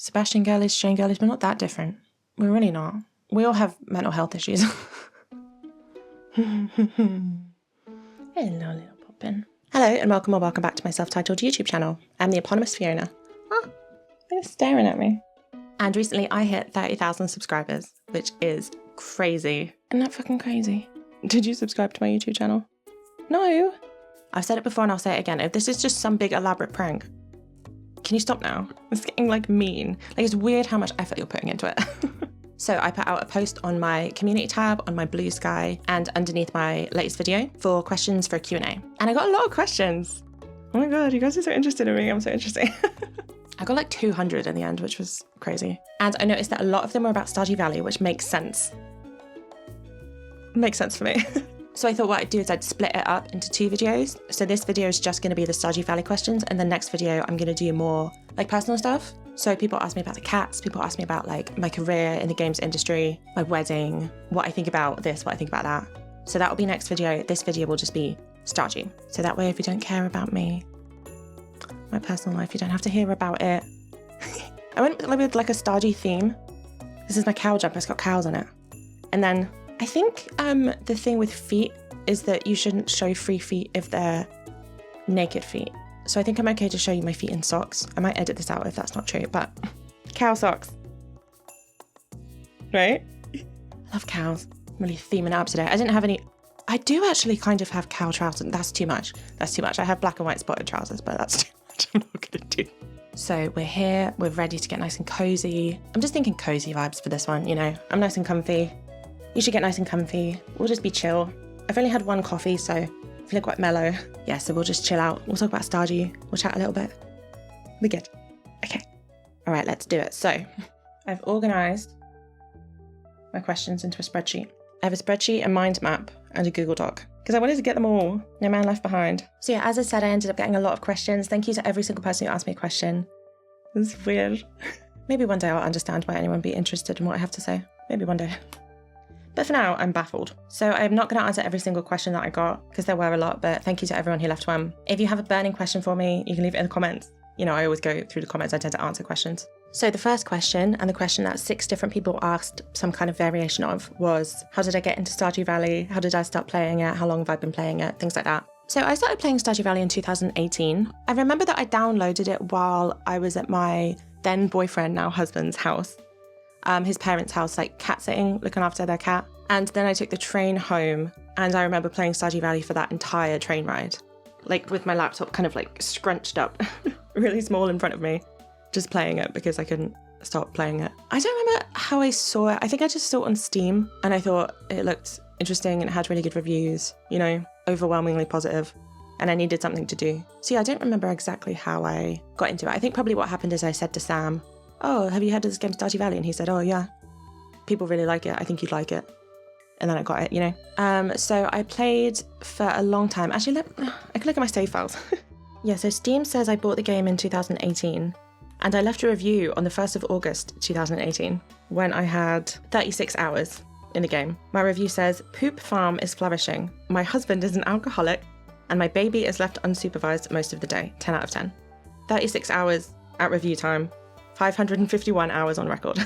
Sebastian girlies, Shane girlies, we're not that different. We're really not. We all have mental health issues. Hello, little poppin'. Hello and welcome or welcome back to my self-titled YouTube channel. I'm the eponymous Fiona. Oh, they're staring at me. And recently I hit 30,000 subscribers, which is crazy. Isn't that fucking crazy? Did you subscribe to my YouTube channel? No. I've said it before and I'll say it again. If this is just some big elaborate prank, can you stop now? It's getting like mean. Like it's weird how much effort you're putting into it. So I put out a post on my community tab, on my Blue Sky, and underneath my latest video for questions for a Q&A. And I got a lot of questions. Oh my God, you guys are so interested in me. I'm so interesting. I got like 200 in the end, which was crazy. And I noticed that a lot of them were about Stardew Valley, which makes sense. Makes sense for me. So I thought what I'd do is I'd split it up into 2 videos. So this video is just going to be the Stardew Valley questions, and the next video I'm going to do more like personal stuff. So people ask me about the cats, people ask me about like my career in the games industry, my wedding, what I think about this, what I think about that. So that will be next video. This video will just be Stardew. So that way if you don't care about me, my personal life, you don't have to hear about it. I went with like a Stardew theme. This is my cow jumper, it's got cows on it. And then I think the thing with feet is that you shouldn't show free feet if they're naked feet. So I think I'm okay to show you my feet in socks. I might edit this out if that's not true, but cow socks. Right? I love cows. I'm really theming it up today. I didn't have any, I do actually kind of have cow trousers. That's too much. That's too much. I have black and white spotted trousers, but that's too much. I'm not gonna do. So we're here, we're ready to get nice and cozy. I'm just thinking cozy vibes for this one, you know? I'm nice and comfy. You should get nice and comfy. We'll just be chill. I've only had 1 coffee, so I feel quite mellow. Yeah, so we'll just chill out. We'll talk about Stardew. We'll chat a little bit. We're good. Okay. All right, let's do it. So I've organised my questions into a spreadsheet. I have a spreadsheet, a mind map, and a Google Doc because I wanted to get them all. No man left behind. So yeah, as I said, I ended up getting a lot of questions. Thank you to every single person who asked me a question. It's weird. Maybe one day I'll understand why anyone would be interested in what I have to say. Maybe one day. But for now, I'm baffled. So I'm not going to answer every single question that I got because there were a lot, but thank you to everyone who left one. If you have a burning question for me, you can leave it in the comments. You know, I always go through the comments. I tend to answer questions. So the first question, and the question that 6 different people asked some kind of variation of, was how did I get into Stardew Valley? How did I start playing it? How long have I been playing it? Things like that. So I started playing Stardew Valley in 2018. I remember that I downloaded it while I was at my then boyfriend, now husband's house. His parents' house, like cat sitting, looking after their cat. And then I took the train home and I remember playing Stardew Valley for that entire train ride. Like with my laptop kind of like scrunched up, really small in front of me, just playing it because I couldn't stop playing it. I don't remember how I saw it. I think I just saw it on Steam and I thought it looked interesting and it had really good reviews, you know, overwhelmingly positive. And I needed something to do. So yeah, I don't remember exactly how I got into it. I think probably what happened is I said to Sam, oh, have you heard of this game Stardew Valley? And he said, oh yeah, people really like it. I think you'd like it. And then I got it, you know. So I played for a long time. Actually, I can look at my save files. Yeah, so Steam says I bought the game in 2018. And I left a review on the 1st of August, 2018, when I had 36 hours in the game. My review says, Poop Farm is flourishing. My husband is an alcoholic. And my baby is left unsupervised most of the day. 10 out of 10. 36 hours at review time. 551 hours on record.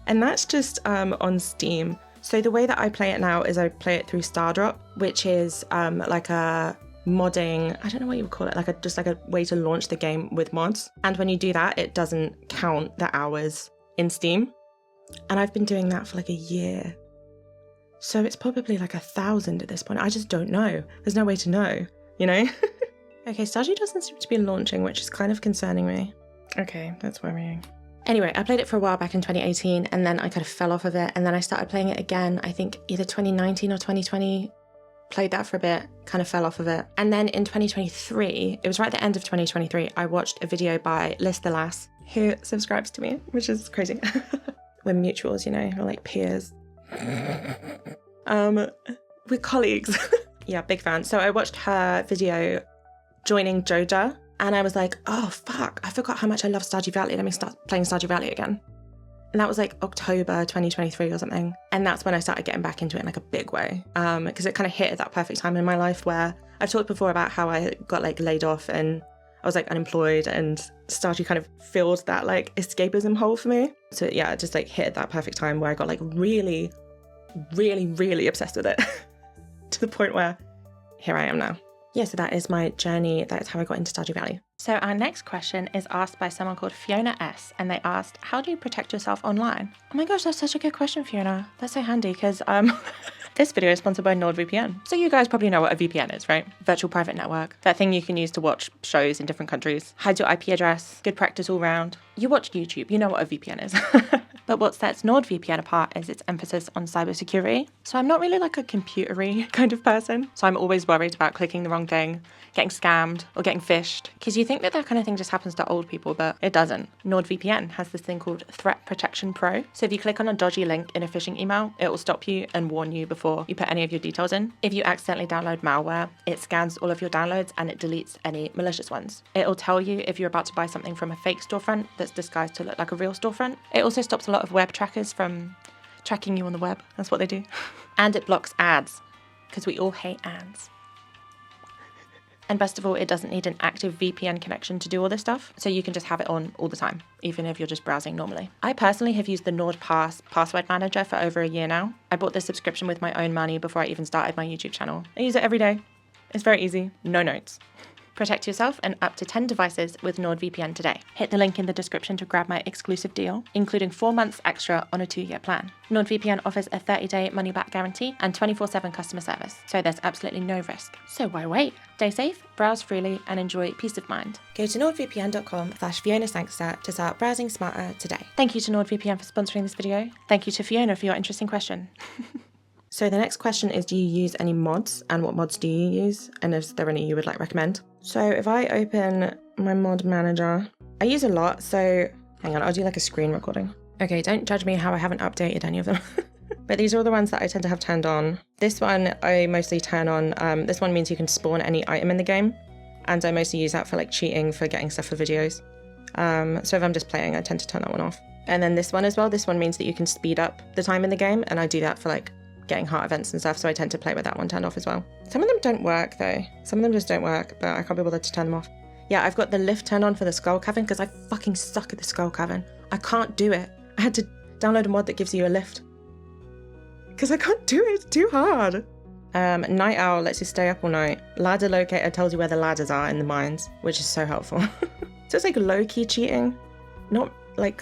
And that's just on Steam. So the way that I play it now is I play it through Stardrop, which is like a modding, I don't know what you would call it, just like a way to launch the game with mods. And when you do that, it doesn't count the hours in Steam. And I've been doing that for like a year. So it's probably like 1,000 at this point. I just don't know. There's no way to know, you know? Okay, Stardew doesn't seem to be launching, which is kind of concerning me. Okay, that's worrying. Anyway, I played it for a while back in 2018 and then I kind of fell off of it and then I started playing it again, I think either 2019 or 2020, played that for a bit, kind of fell off of it. And then in 2023, it was right at the end of 2023, I watched a video by Liz the Lass, who subscribes to me, which is crazy. We're mutuals, you know, we're like peers. We're colleagues. Yeah, big fan. So I watched her video joining Joja. And I was like, oh, fuck, I forgot how much I love Stardew Valley. Let me start playing Stardew Valley again. And that was like October 2023 or something. And that's when I started getting back into it in like a big way. Because it kind of hit at that perfect time in my life where I've talked before about how I got like laid off and I was like unemployed, and Stardew kind of filled that like escapism hole for me. So yeah, it just like hit at that perfect time where I got like really, really, really obsessed with it to the point where here I am now. Yeah, so that is my journey. That is how I got into Stardew Valley. So our next question is asked by someone called Fiona S, and they asked, how do you protect yourself online? Oh my gosh, that's such a good question, Fiona. That's so handy because this video is sponsored by NordVPN. So you guys probably know what a VPN is, right? Virtual private network. That thing you can use to watch shows in different countries. Hides your IP address. Good practice all round. You watch YouTube, you know what a VPN is. But what sets NordVPN apart is its emphasis on cybersecurity. So I'm not really like a computery kind of person. So I'm always worried about clicking the wrong thing, getting scammed or getting phished. Because you think that kind of thing just happens to old people, but it doesn't. NordVPN has this thing called Threat Protection Pro. So if you click on a dodgy link in a phishing email, it will stop you and warn you before you put any of your details in. If you accidentally download malware, it scans all of your downloads and it deletes any malicious ones. It will tell you if you're about to buy something from a fake storefront that's disguised to look like a real storefront. It also stops a lot of web trackers from tracking you on the web. That's what they do. And it blocks ads, because we all hate ads. And best of all, it doesn't need an active VPN connection to do all this stuff, so you can just have it on all the time, even if you're just browsing normally. I personally have used the NordPass password manager for over a year now. I bought this subscription with my own money before I even started my YouTube channel. I use it every day. It's very easy, no notes. Protect yourself and up to 10 devices with NordVPN today. Hit the link in the description to grab my exclusive deal, including 4 months extra on a 2-year plan. NordVPN offers a 30-day money-back guarantee and 24/7 customer service, so there's absolutely no risk. So why wait? Stay safe, browse freely, and enjoy peace of mind. Go to nordvpn.com/FionaSangster to start browsing smarter today. Thank you to NordVPN for sponsoring this video. Thank you to Fiona for your interesting question. So the next question is, do you use any mods, and what mods do you use, and is there any you would like recommend? So if I open my mod manager, I use a lot, so hang on, I'll do like a screen recording. Okay, don't judge me how I haven't updated any of them. But these are all the ones that I tend to have turned on. This one I mostly turn on. This one means you can spawn any item in the game, and I mostly use that for like cheating, for getting stuff for videos. So if I'm just playing, I tend to turn that one off. And then this one as well, this one means that you can speed up the time in the game, and I do that for like getting heart events and stuff, so I tend to play with that one turned off as well. Some of them don't work though. Some of them just don't work, but I can't be bothered to turn them off. Yeah, I've got the lift turned on for the skull cavern because I fucking suck at the skull cavern. I can't do it. I had to download a mod that gives you a lift because I can't do it. It's too hard. Night owl lets you stay up all night. Ladder locator tells you where the ladders are in the mines, which is so helpful. So it's like low-key cheating, not like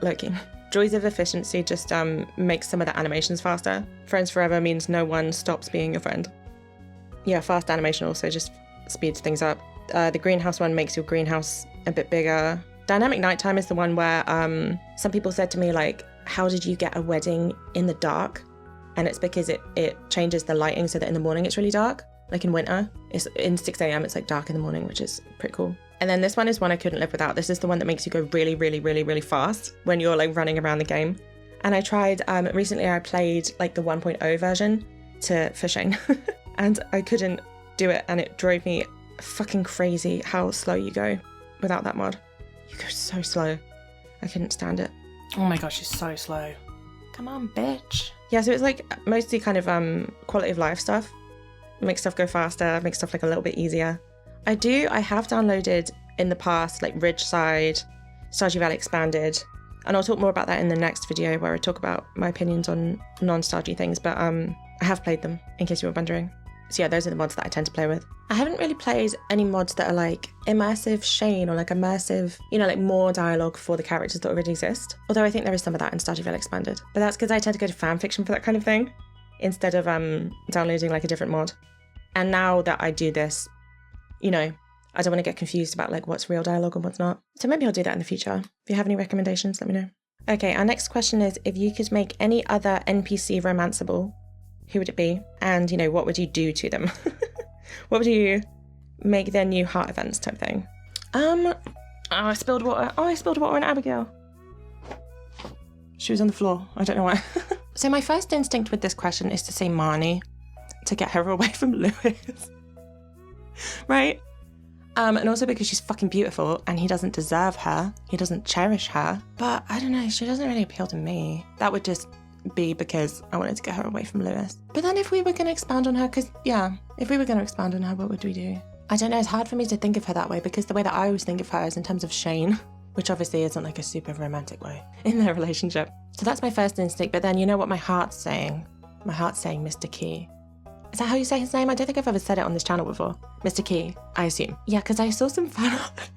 low-key. Joys of efficiency just makes some of the animations faster. Friends forever means no one stops being your friend. Yeah, fast animation also just speeds things up. The greenhouse one makes your greenhouse a bit bigger. Dynamic nighttime is the one where some people said to me like, how did you get a wedding in the dark? And it's because it changes the lighting so that in the morning it's really dark. Like in winter, it's in 6 a.m. it's like dark in the morning, which is pretty cool. And then this one is one I couldn't live without. This is the one that makes you go really, really, really, really fast when you're like running around the game. And I tried, recently I played like the 1.0 version for Shane and I couldn't do it, and it drove me fucking crazy how slow you go without that mod. You go so slow. I couldn't stand it. Oh my gosh, it's so slow. Come on, bitch. Yeah, so it's like mostly kind of quality of life stuff. Make stuff go faster, make stuff like a little bit easier. I have downloaded in the past like Ridgeside, Stardew Valley Expanded, and I'll talk more about that in the next video where I talk about my opinions on non-Stardew things, but I have played them in case you were wondering. So yeah, those are the mods that I tend to play with. I haven't really played any mods that are like immersive Shane or like immersive, like more dialogue for the characters that already exist. Although I think there is some of that in Stardew Valley Expanded. But that's because I tend to go to fan fiction for that kind of thing instead of downloading like a different mod. And now that I do this, I don't want to get confused about like what's real dialogue and what's not. So maybe I'll do that in the future. If you have any recommendations, let me know. Okay, our next question is, if you could make any other NPC romanceable, who would it be? And, what would you do to them? What would you make their new heart events type thing? I spilled water. Oh, I spilled water on Abigail. She was on the floor. I don't know why. So my first instinct with this question is to say Marnie, to get her away from Lewis. Right? And also because she's fucking beautiful and he doesn't deserve her. He doesn't cherish her. But I don't know, she doesn't really appeal to me. That would just be because I wanted to get her away from Lewis. But then if we were going to expand on her, what would we do? I don't know, it's hard for me to think of her that way because the way that I always think of her is in terms of Shane, which obviously isn't like a super romantic way in their relationship. So that's my first instinct, but then you know what my heart's saying? My heart's saying Mr. Key. Is that how you say his name? I don't think I've ever said it on this channel before. Mr. Key, I assume. Yeah, because I saw some fan art.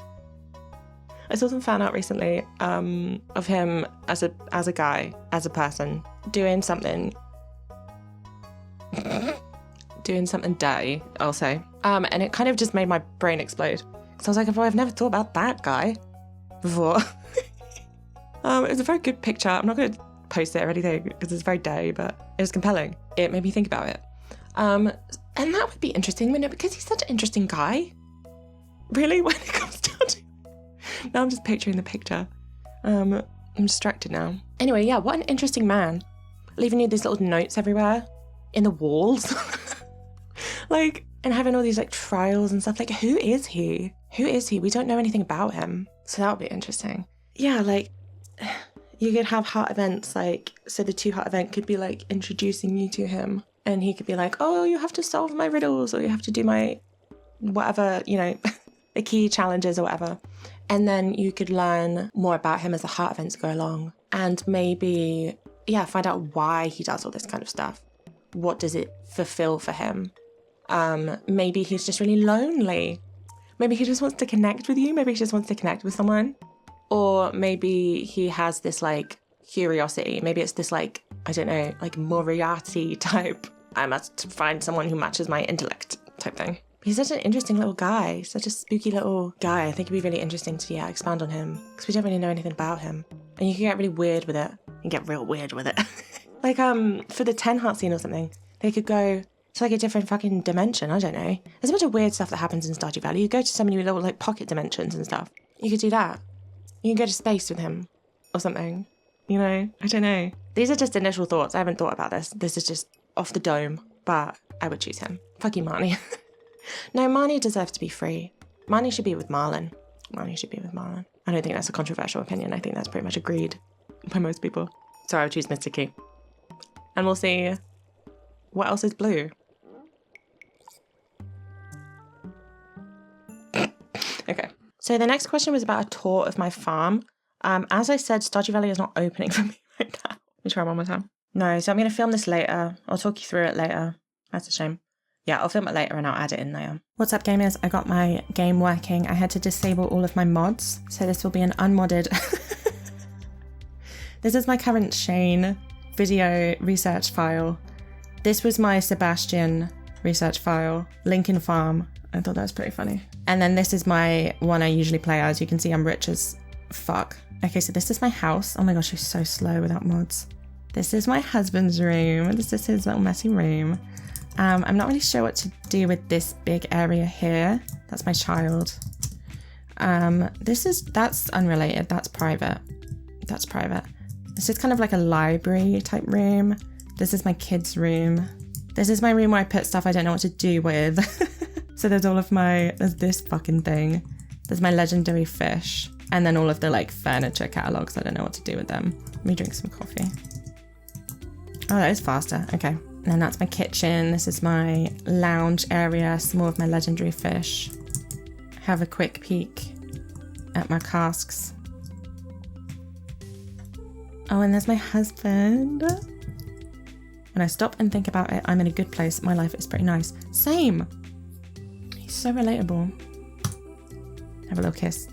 I saw some fan art recently of him as a guy, as a person, doing something dirty, I'll say. And it kind of just made my brain explode. So I was like, oh, I've never thought about that guy before. It was a very good picture. I'm not going to post it or anything because it's very dirty, but it was compelling. It made me think about it. And that would be interesting, you know, because he's such an interesting guy. Really, when it comes down to... Now I'm just picturing the picture. I'm distracted now. Anyway, yeah, what an interesting man. Leaving you these little notes everywhere in the walls. Like, and having all these like trials and stuff. Like, who is he? Who is he? We don't know anything about him. So that would be interesting. Yeah, like, you could have heart events, like, so the 2-heart event could be like introducing you to him. And he could be like, oh, you have to solve my riddles, or you have to do my whatever, you know, the key challenges or whatever. And then you could learn more about him as the heart events go along. And maybe, yeah, find out why he does all this kind of stuff. What does it fulfill for him? Maybe he's just really lonely. Maybe he just wants to connect with you. Maybe he just wants to connect with someone. Or maybe he has this like curiosity. Maybe it's this like, I don't know, like Moriarty type. I must find someone who matches my intellect type thing. He's such an interesting little guy, such a spooky little guy. I think it'd be really interesting to, yeah, expand on him because we don't really know anything about him. And you can get really weird with it. You can get real weird with it. Like, for the 10-heart scene or something, they could go to like a different fucking dimension. I don't know. There's a bunch of weird stuff that happens in Stardew Valley. You go to so many little like pocket dimensions and stuff. You could do that. You can go to space with him or something. You know, I don't know. These are just initial thoughts. I haven't thought about this. This is just off the dome, but I would choose him. Fucking Marnie. No, Marnie deserves to be free. Marnie should be with Marlon. Marnie should be with Marlon. I don't think that's a controversial opinion. I think that's pretty much agreed by most people. So I would choose Mr. Key. And we'll see what else is blue. Okay. So the next question was about a tour of my farm. As I said, Stardew Valley is not opening for me right now. Let me try one more time. No, so I'm going to film this later. I'll talk you through it later. That's a shame. Yeah, I'll film it later and I'll add it in there. What's up, gamers? I got my game working. I had to disable all of my mods. So this will be an unmodded... This is my current Shane video research file. This was my Sebastian research file. Lincoln Farm. I thought that was pretty funny. And then this is my one I usually play as. You can see I'm rich as fuck. Okay, so this is my house. Oh my gosh, she's so slow without mods. This is my husband's room. This is his little messy room. I'm not really sure what to do with this big area here. That's my child. That's unrelated. That's private. That's private. This is kind of like a library type room. This is my kids' room. This is my room where I put stuff I don't know what to do with. So there's this fucking thing. There's my legendary fish. And then all of the like furniture catalogs. I don't know what to do with them. Let me drink some coffee. Oh, that is faster. Okay. And then that's my kitchen. This is my lounge area. Some more of my legendary fish. Have a quick peek at my casks. Oh, and there's my husband. When I stop and think about it, I'm in a good place. My life is pretty nice. Same. He's so relatable. Have a little kiss.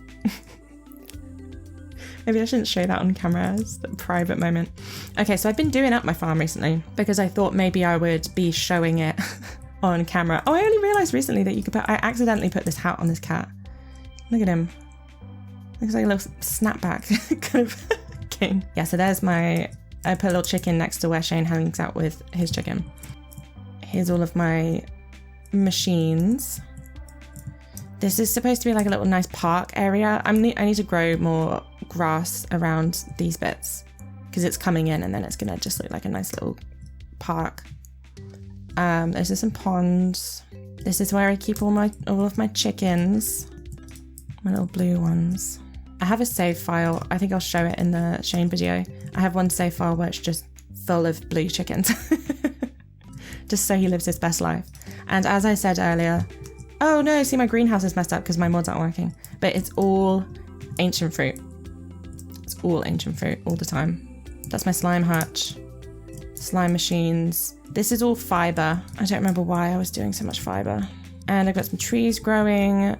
Maybe I shouldn't show that on camera. It's a private moment. Okay, so I've been doing up my farm recently because I thought maybe I would be showing it on camera. Oh, I only realized recently that you could I accidentally put this hat on this cat. Look at him. Looks like a little snapback kind of king. Yeah, so there's I put a little chicken next to where Shane hangs out with his chicken. Here's all of my machines. This is supposed to be like a little nice park area. I need to grow more grass around these bits because it's coming in and then it's gonna just look like a nice little park. There's just some ponds. This is where I keep all of my chickens, my little blue ones. I have a save file. I think I'll show it in the Shane video. I have one save file where it's just full of blue chickens, just so he lives his best life. And as I said earlier, Oh no, see my greenhouse is messed up because my mods aren't working. But it's all ancient fruit. It's all ancient fruit all the time. That's my slime hutch. Slime machines. This is all fiber. I don't remember why I was doing so much fiber. And I've got some trees growing.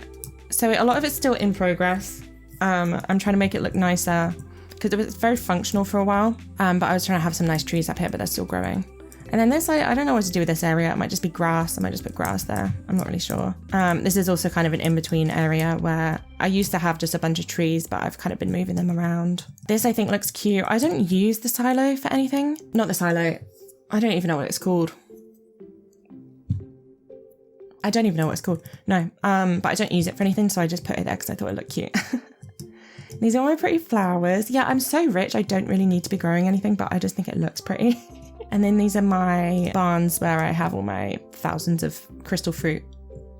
So a lot of it's still in progress. I'm trying to make it look nicer because it was very functional for a while. But I was trying to have some nice trees up here, but they're still growing. And then this, I don't know what to do with this area. It might just be grass. I might just put grass there. I'm not really sure. This is also kind of an in-between area where I used to have just a bunch of trees, but I've kind of been moving them around. This I think looks cute. I don't use the silo for anything. Not the silo. I don't even know what it's called. I don't even know what it's called. No, but I don't use it for anything, so I just put it there because I thought it looked cute. These are my pretty flowers. Yeah, I'm so rich. I don't really need to be growing anything, but I just think it looks pretty. And then these are my barns where I have all my thousands of crystal fruit,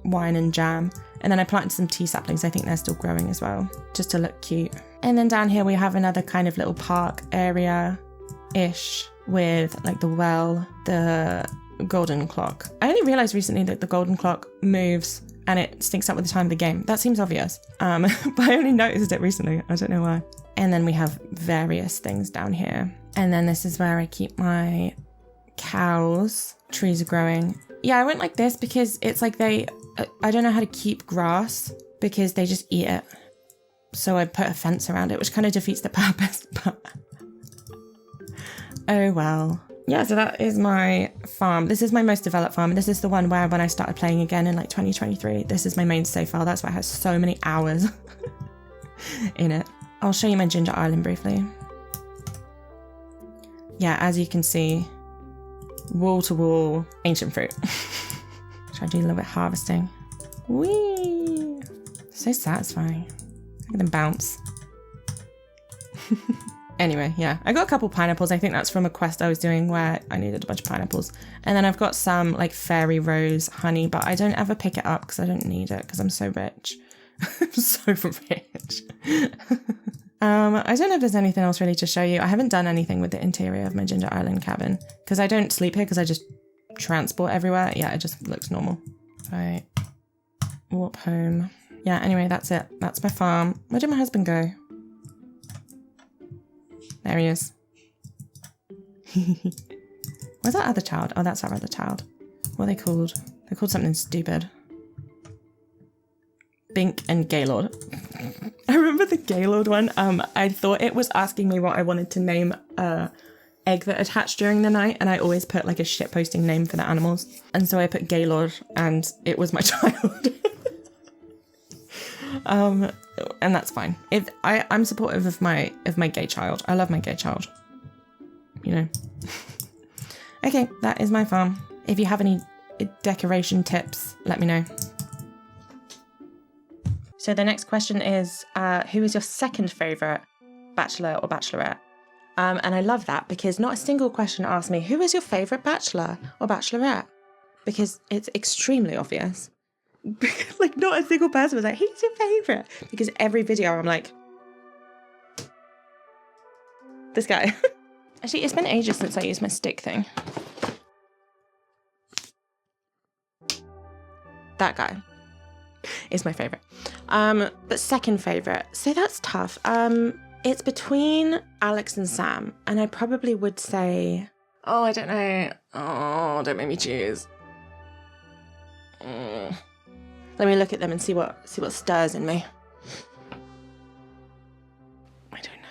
wine and jam. And then I planted some tea saplings. I think they're still growing as well, just to look cute. And then down here we have another kind of little park area-ish with like the well, the golden clock. I only realized recently that the golden clock moves and it syncs up with the time of the game. That seems obvious, but I only noticed it recently. I don't know why. And then we have various things down here. And then this is where I keep my cows. Trees are growing. Yeah, I went like this because it's like I don't know how to keep grass because they just eat it. So I put a fence around it, which kind of defeats the purpose, but oh well. Yeah, so that is my farm. This is my most developed farm. This is the one where when I started playing again in like 2023, this is my main save file. That's why it has so many hours in it. I'll show you my ginger island briefly. Yeah, as you can see, wall to wall, ancient fruit. Try to do a little bit of harvesting. Whee! So satisfying. Look at them bounce. Anyway, yeah, I got a couple pineapples. I think that's from a quest I was doing where I needed a bunch of pineapples. And then I've got some like fairy rose honey, but I don't ever pick it up because I don't need it because I'm so rich. I'm so rich. I don't know if there's anything else really to show you. I haven't done anything with the interior of my Ginger Island cabin because I don't sleep here because I just transport everywhere. Yeah, it just looks normal. Right, warp home. Yeah, anyway, that's it. That's my farm. Where did my husband go? There he is. Where's that other child? Oh, that's our other child. What are they called? They're called something stupid. Bink and Gaylord. I remember the Gaylord one. I thought it was asking me what I wanted to name egg that attached during the night, and I always put like a shitposting name for the animals. And so I put Gaylord, and it was my child. And that's fine. If I'm supportive of my gay child. I love my gay child. You know. Okay, that is my farm. If you have any decoration tips, let me know. So the next question is, who is your second favourite bachelor or bachelorette? And I love that because not a single question asked me, who is your favourite bachelor or bachelorette? Because it's extremely obvious. Like not a single person was like, who's your favourite? Because every video I'm like, this guy. Actually, it's been ages since I used my stick thing. That guy is my favourite. But second favourite, so that's tough. It's between Alex and Sam, and I probably would say, oh, I don't know. Oh, don't make me choose. Let me look at them and see what stirs in me. I don't know.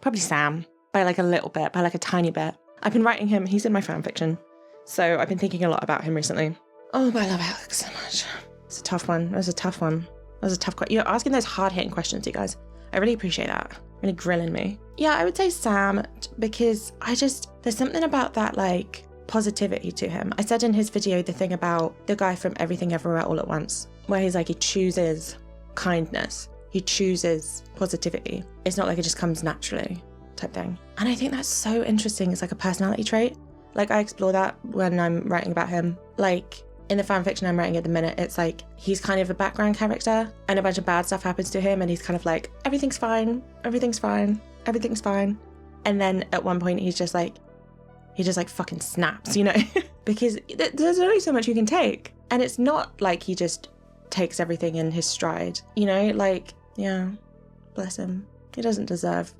Probably Sam, by like a little bit, by like a tiny bit. I've been writing him. He's in my fan fiction, so I've been thinking a lot about him recently. Oh, but I love Alex so much. It's a tough one. That was a tough one. That was a tough question. You're asking those hard-hitting questions, you guys. I really appreciate that. Really grilling me. Yeah, I would say Sam, because there's something about that, like, positivity to him. I said in his video the thing about the guy from Everything Everywhere All at Once, where he's like, he chooses kindness. He chooses positivity. It's not like it just comes naturally type thing. And I think that's so interesting. It's like a personality trait. Like, I explore that when I'm writing about him. Like, in the fan fiction I'm writing at the minute, it's like he's kind of a background character and a bunch of bad stuff happens to him and he's kind of like, everything's fine, everything's fine, everything's fine. And then at one point he's just like, he just like fucking snaps, you know? Because there's only so much you can take. And it's not like he just takes everything in his stride, you know? Like, yeah, bless him. He doesn't deserve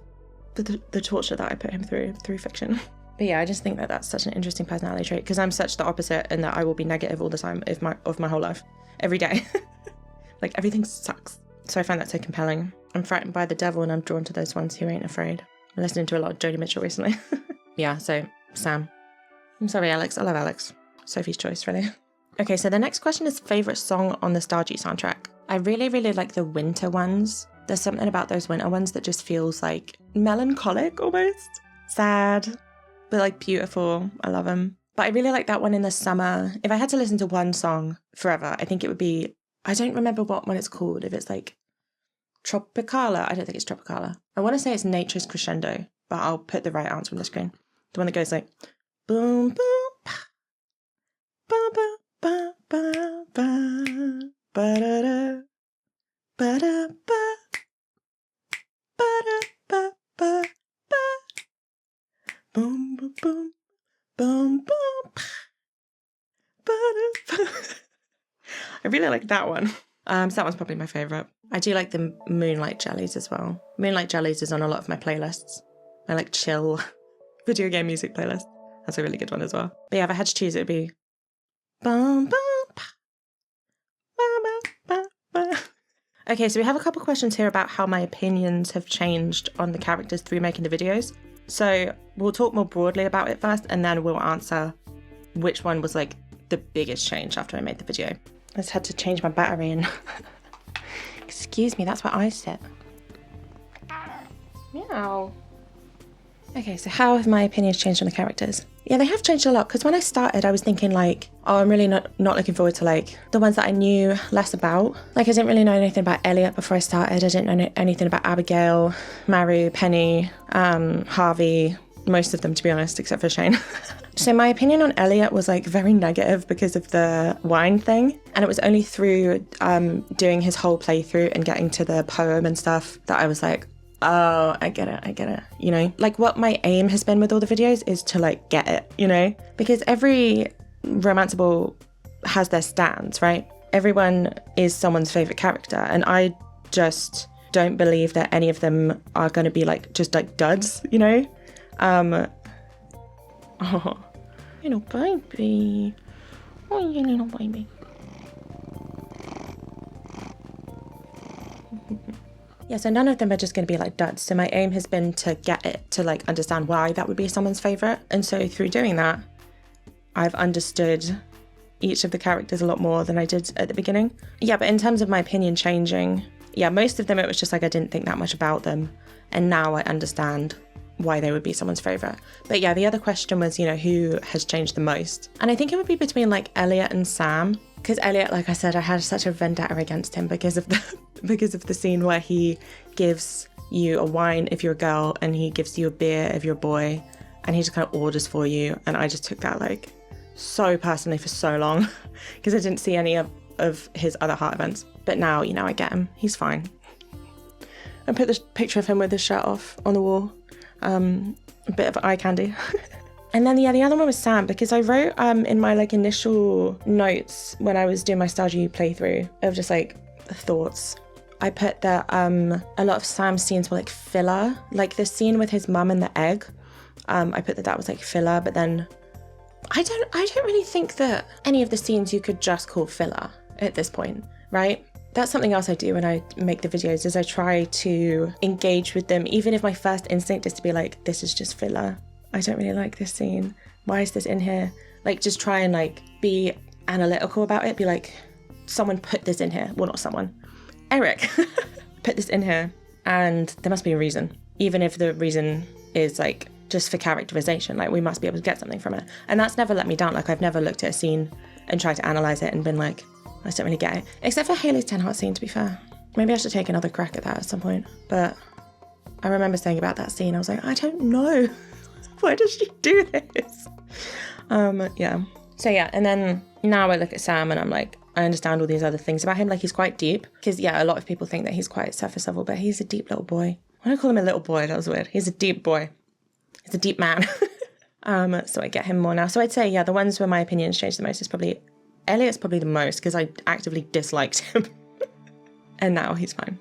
the torture that I put him through fiction. But yeah, I just think that that's such an interesting personality trait because I'm such the opposite in that I will be negative all the time of my whole life, every day. Like everything sucks. So I find that so compelling. I'm frightened by the devil and I'm drawn to those ones who ain't afraid. I'm listening to a lot of Joni Mitchell recently. Yeah, so Sam. I'm sorry, Alex. I love Alex. Sophie's choice, really. Okay, so the next question is favourite song on the Stardew soundtrack. I really, really like the winter ones. There's something about those winter ones that just feels like melancholic almost. Sad, but like beautiful. I love them. But I really like that one in the summer. If I had to listen to one song forever, I think it would be, I don't remember what one it's called. If it's like Tropicala. I don't think it's Tropicala. I want to say it's Nature's Crescendo, but I'll put the right answer on the screen. The one that goes like, boom, boom, ba, ba, ba, ba, ba, ba, da, da, ba, da, ba, ba, da, ba, ba, ba, boom, boom, boom, boom, boom, ba, da, ba. I really like that one. So that one's probably my favourite. I do like the Moonlight Jellies as well. Moonlight Jellies is on a lot of my playlists. I like chill video game music playlist. That's a really good one as well. But yeah, if I had to choose, it would be bum, bum, ba, ba, ba, ba. Okay, so we have a couple questions here about how my opinions have changed on the characters through making the videos. So we'll talk more broadly about it first, and then we'll answer which one was like the biggest change after I made the video. I just had to change my battery and excuse me, that's where I sit. Meow. Okay, so how have my opinions changed on the characters? Yeah, they have changed a lot because when I started, I was thinking like, oh, I'm really not looking forward to like the ones that I knew less about. Like I didn't really know anything about Elliot before I started. I didn't know anything about Abigail, Maru, Penny, Harvey, most of them to be honest, except for Shane. So my opinion on Elliot was like very negative because of the wine thing. And it was only through doing his whole playthrough and getting to the poem and stuff that I was like, oh, I get it, you know? Like what my aim has been with all the videos is to like get it, you know? Because every romanceable has their stands, right? Everyone is someone's favourite character and I just don't believe that any of them are going to be like, just like duds, you know? Oh, little baby. Oh, you little baby. Yeah, so none of them are just going to be like duds. So my aim has been to get it, to like understand why that would be someone's favourite. And so through doing that, I've understood each of the characters a lot more than I did at the beginning. Yeah, but in terms of my opinion changing, yeah, most of them it was just like I didn't think that much about them. And now I understand why they would be someone's favourite. But yeah, the other question was, you know, who has changed the most? And I think it would be between like Elliot and Sam. Because Elliot, like I said, I had such a vendetta against him because of the scene where he gives you a wine if you're a girl and he gives you a beer if you're a boy and he just kind of orders for you. And I just took that like so personally for so long because I didn't see any of his other heart events. But now, you know, I get him. He's fine. I put this picture of him with his shirt off on the wall. A bit of eye candy. And then, yeah, the other one was Sam, because I wrote in my like initial notes when I was doing my Stardew playthrough of just like thoughts, I put that a lot of Sam's scenes were like filler. Like the scene with his mum and the egg, I put that was like filler, but then I don't really think that any of the scenes you could just call filler at this point, right? That's something else I do when I make the videos is I try to engage with them, even if my first instinct is to be like, this is just filler. I don't really like this scene. Why is this in here? Like, just try and like be analytical about it. Be like, someone put this in here. Well, not someone. Eric put this in here and there must be a reason. Even if the reason is like just for characterization, like we must be able to get something from it. And that's never let me down. Like I've never looked at a scene and tried to analyze it and been like, I just don't really get it. Except for Haley's 10 heart scene, to be fair. Maybe I should take another crack at that at some point. But I remember saying about that scene, I was like, I don't know. Why does she do this? Yeah. So yeah, and then now I look at Sam and I'm like, I understand all these other things about him. Like he's quite deep. Because yeah, a lot of people think that he's quite surface level, but he's a deep little boy. Why do I call him a little boy? That was weird. He's a deep boy. He's a deep man. So I get him more now. So I'd say, yeah, the ones where my opinions changed the most is probably Elliot's probably the most because I actively disliked him. And now he's fine.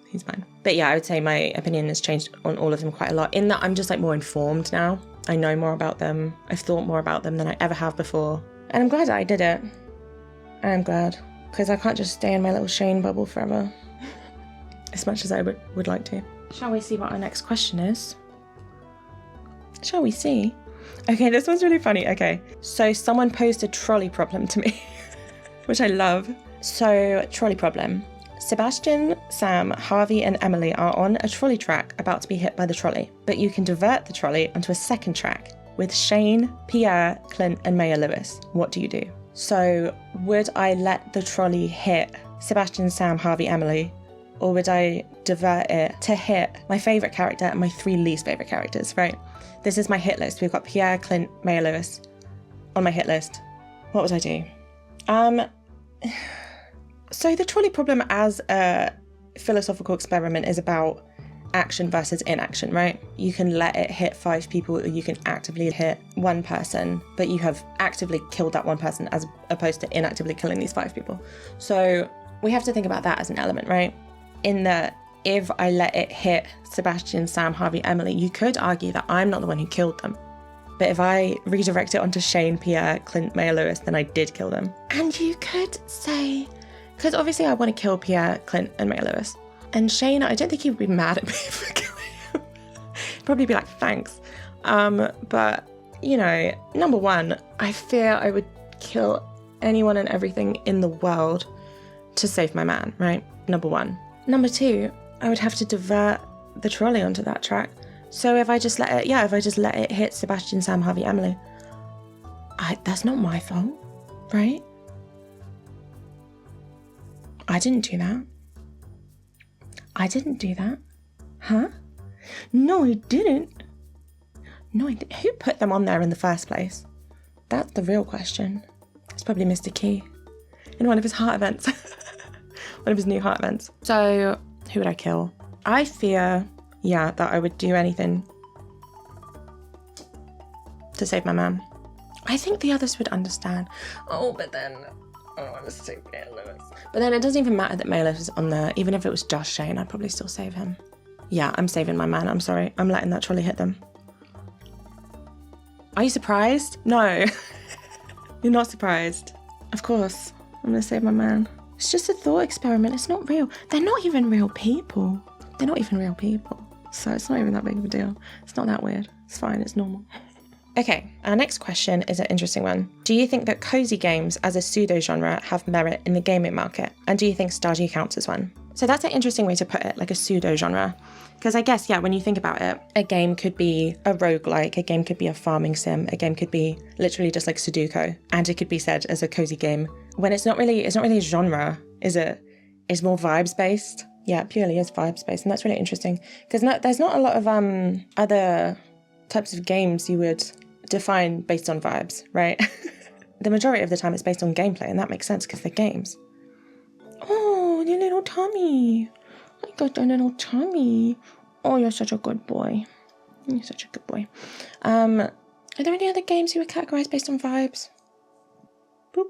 He's fine. But yeah, I would say my opinion has changed on all of them quite a lot in that I'm just like more informed now. I know more about them. I've thought more about them than I ever have before. And I'm glad that I did it. I'm glad because I can't just stay in my little Shane bubble forever as much as I would like to. Shall we see what our next question is? Shall we see? Okay, this one's really funny. Okay, so someone posed a trolley problem to me, which I love. So, trolley problem. Sebastian, Sam, Harvey and Emily are on a trolley track about to be hit by the trolley, but you can divert the trolley onto a second track with Shane, Pierre, Clint and Mayo Lewis. What do you do? So, would I let the trolley hit Sebastian, Sam, Harvey, Emily, or would I divert it to hit my favourite character and my 3 least favourite characters, right? This is my hit list. We've got Pierre, Clint, Mayo Lewis on my hit list. What would I do? So the trolley problem as a philosophical experiment is about action versus inaction, right? You can let it hit 5 people or you can actively hit 1 person, but you have actively killed that 1 person as opposed to inactively killing these 5 people. So we have to think about that as an element, right? In that if I let it hit Sebastian, Sam, Harvey, Emily, you could argue that I'm not the one who killed them. But if I redirect it onto Shane, Pierre, Clint, Mayo Lewis, then I did kill them. And you could say, because obviously I want to kill Pierre, Clint and Mayo Lewis. And Shane, I don't think he would be mad at me for killing him. He'd probably be like, thanks. But, you know, number 1, I fear I would kill anyone and everything in the world to save my man, right? Number 1. Number 2, I would have to divert the trolley onto that track. So if I just let it hit Sebastian, Sam, Harvey, Emily, that's not my fault, right? I didn't do that. Huh? No, I didn't. Who put them on there in the first place? That's the real question. It's probably Mr. Key in one of his heart events. One of his new heart events. So, who would I kill? I fear, that I would do anything to save my man. I think the others would understand. But then it doesn't even matter that Mayo Lewis is on there. Even if it was just Shane, I'd probably still save him. Yeah, I'm saving my man. I'm sorry. I'm letting that trolley hit them. Are you surprised? No. You're not surprised. Of course. I'm going to save my man. It's just a thought experiment. It's not real. They're not even real people. So it's not even that big of a deal. It's not that weird. It's fine. It's normal. Okay, our next question is an interesting one. Do you think that cozy games as a pseudo-genre have merit in the gaming market? And do you think Stardew counts as one? So that's an interesting way to put it, like a pseudo-genre. Because I guess, when you think about it, a game could be a roguelike, a game could be a farming sim, a game could be literally just like Sudoku, and it could be said as a cozy game. When it's not really a genre, is it? It's more vibes-based. Yeah, it purely is vibes-based, and that's really interesting. Because there's not a lot of other types of games you would define based on vibes, right? The majority of the time it's based on gameplay, and that makes sense because they're games. Oh, your little tummy. I got your little tummy. Oh, you're such a good boy. Are there any other games you would categorize based on vibes? Boop.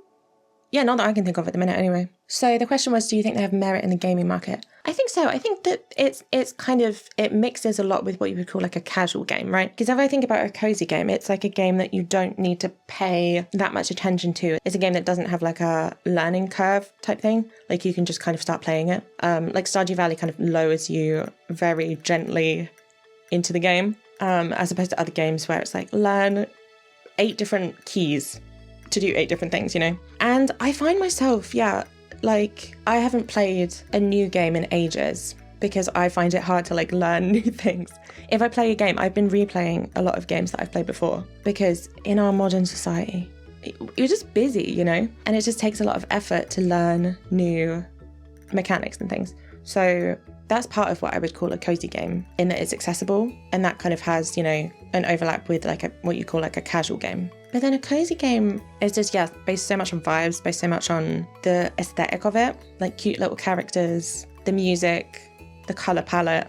Yeah, not that I can think of at the minute anyway. So the question was, do you think they have merit in the gaming market? I think so. I think that it's kind of, it mixes a lot with what you would call like a casual game, right? Because if I think about a cozy game, it's like a game that you don't need to pay that much attention to. It's a game that doesn't have like a learning curve type thing. Like you can just kind of start playing it. Like Stardew Valley kind of lowers you very gently into the game, as opposed to other games where it's like learn 8 different keys to do 8 different things, you know? And I find myself, like I haven't played a new game in ages because I find it hard to like learn new things. If I play a game, I've been replaying a lot of games that I've played before because in our modern society, you're just busy, you know? And it just takes a lot of effort to learn new mechanics and things. So that's part of what I would call a cozy game, in that it's accessible and that kind of has, you know, an overlap with like what you call like a casual game. But then a cozy game is just, based so much on vibes, based so much on the aesthetic of it, like cute little characters, the music, the colour palette,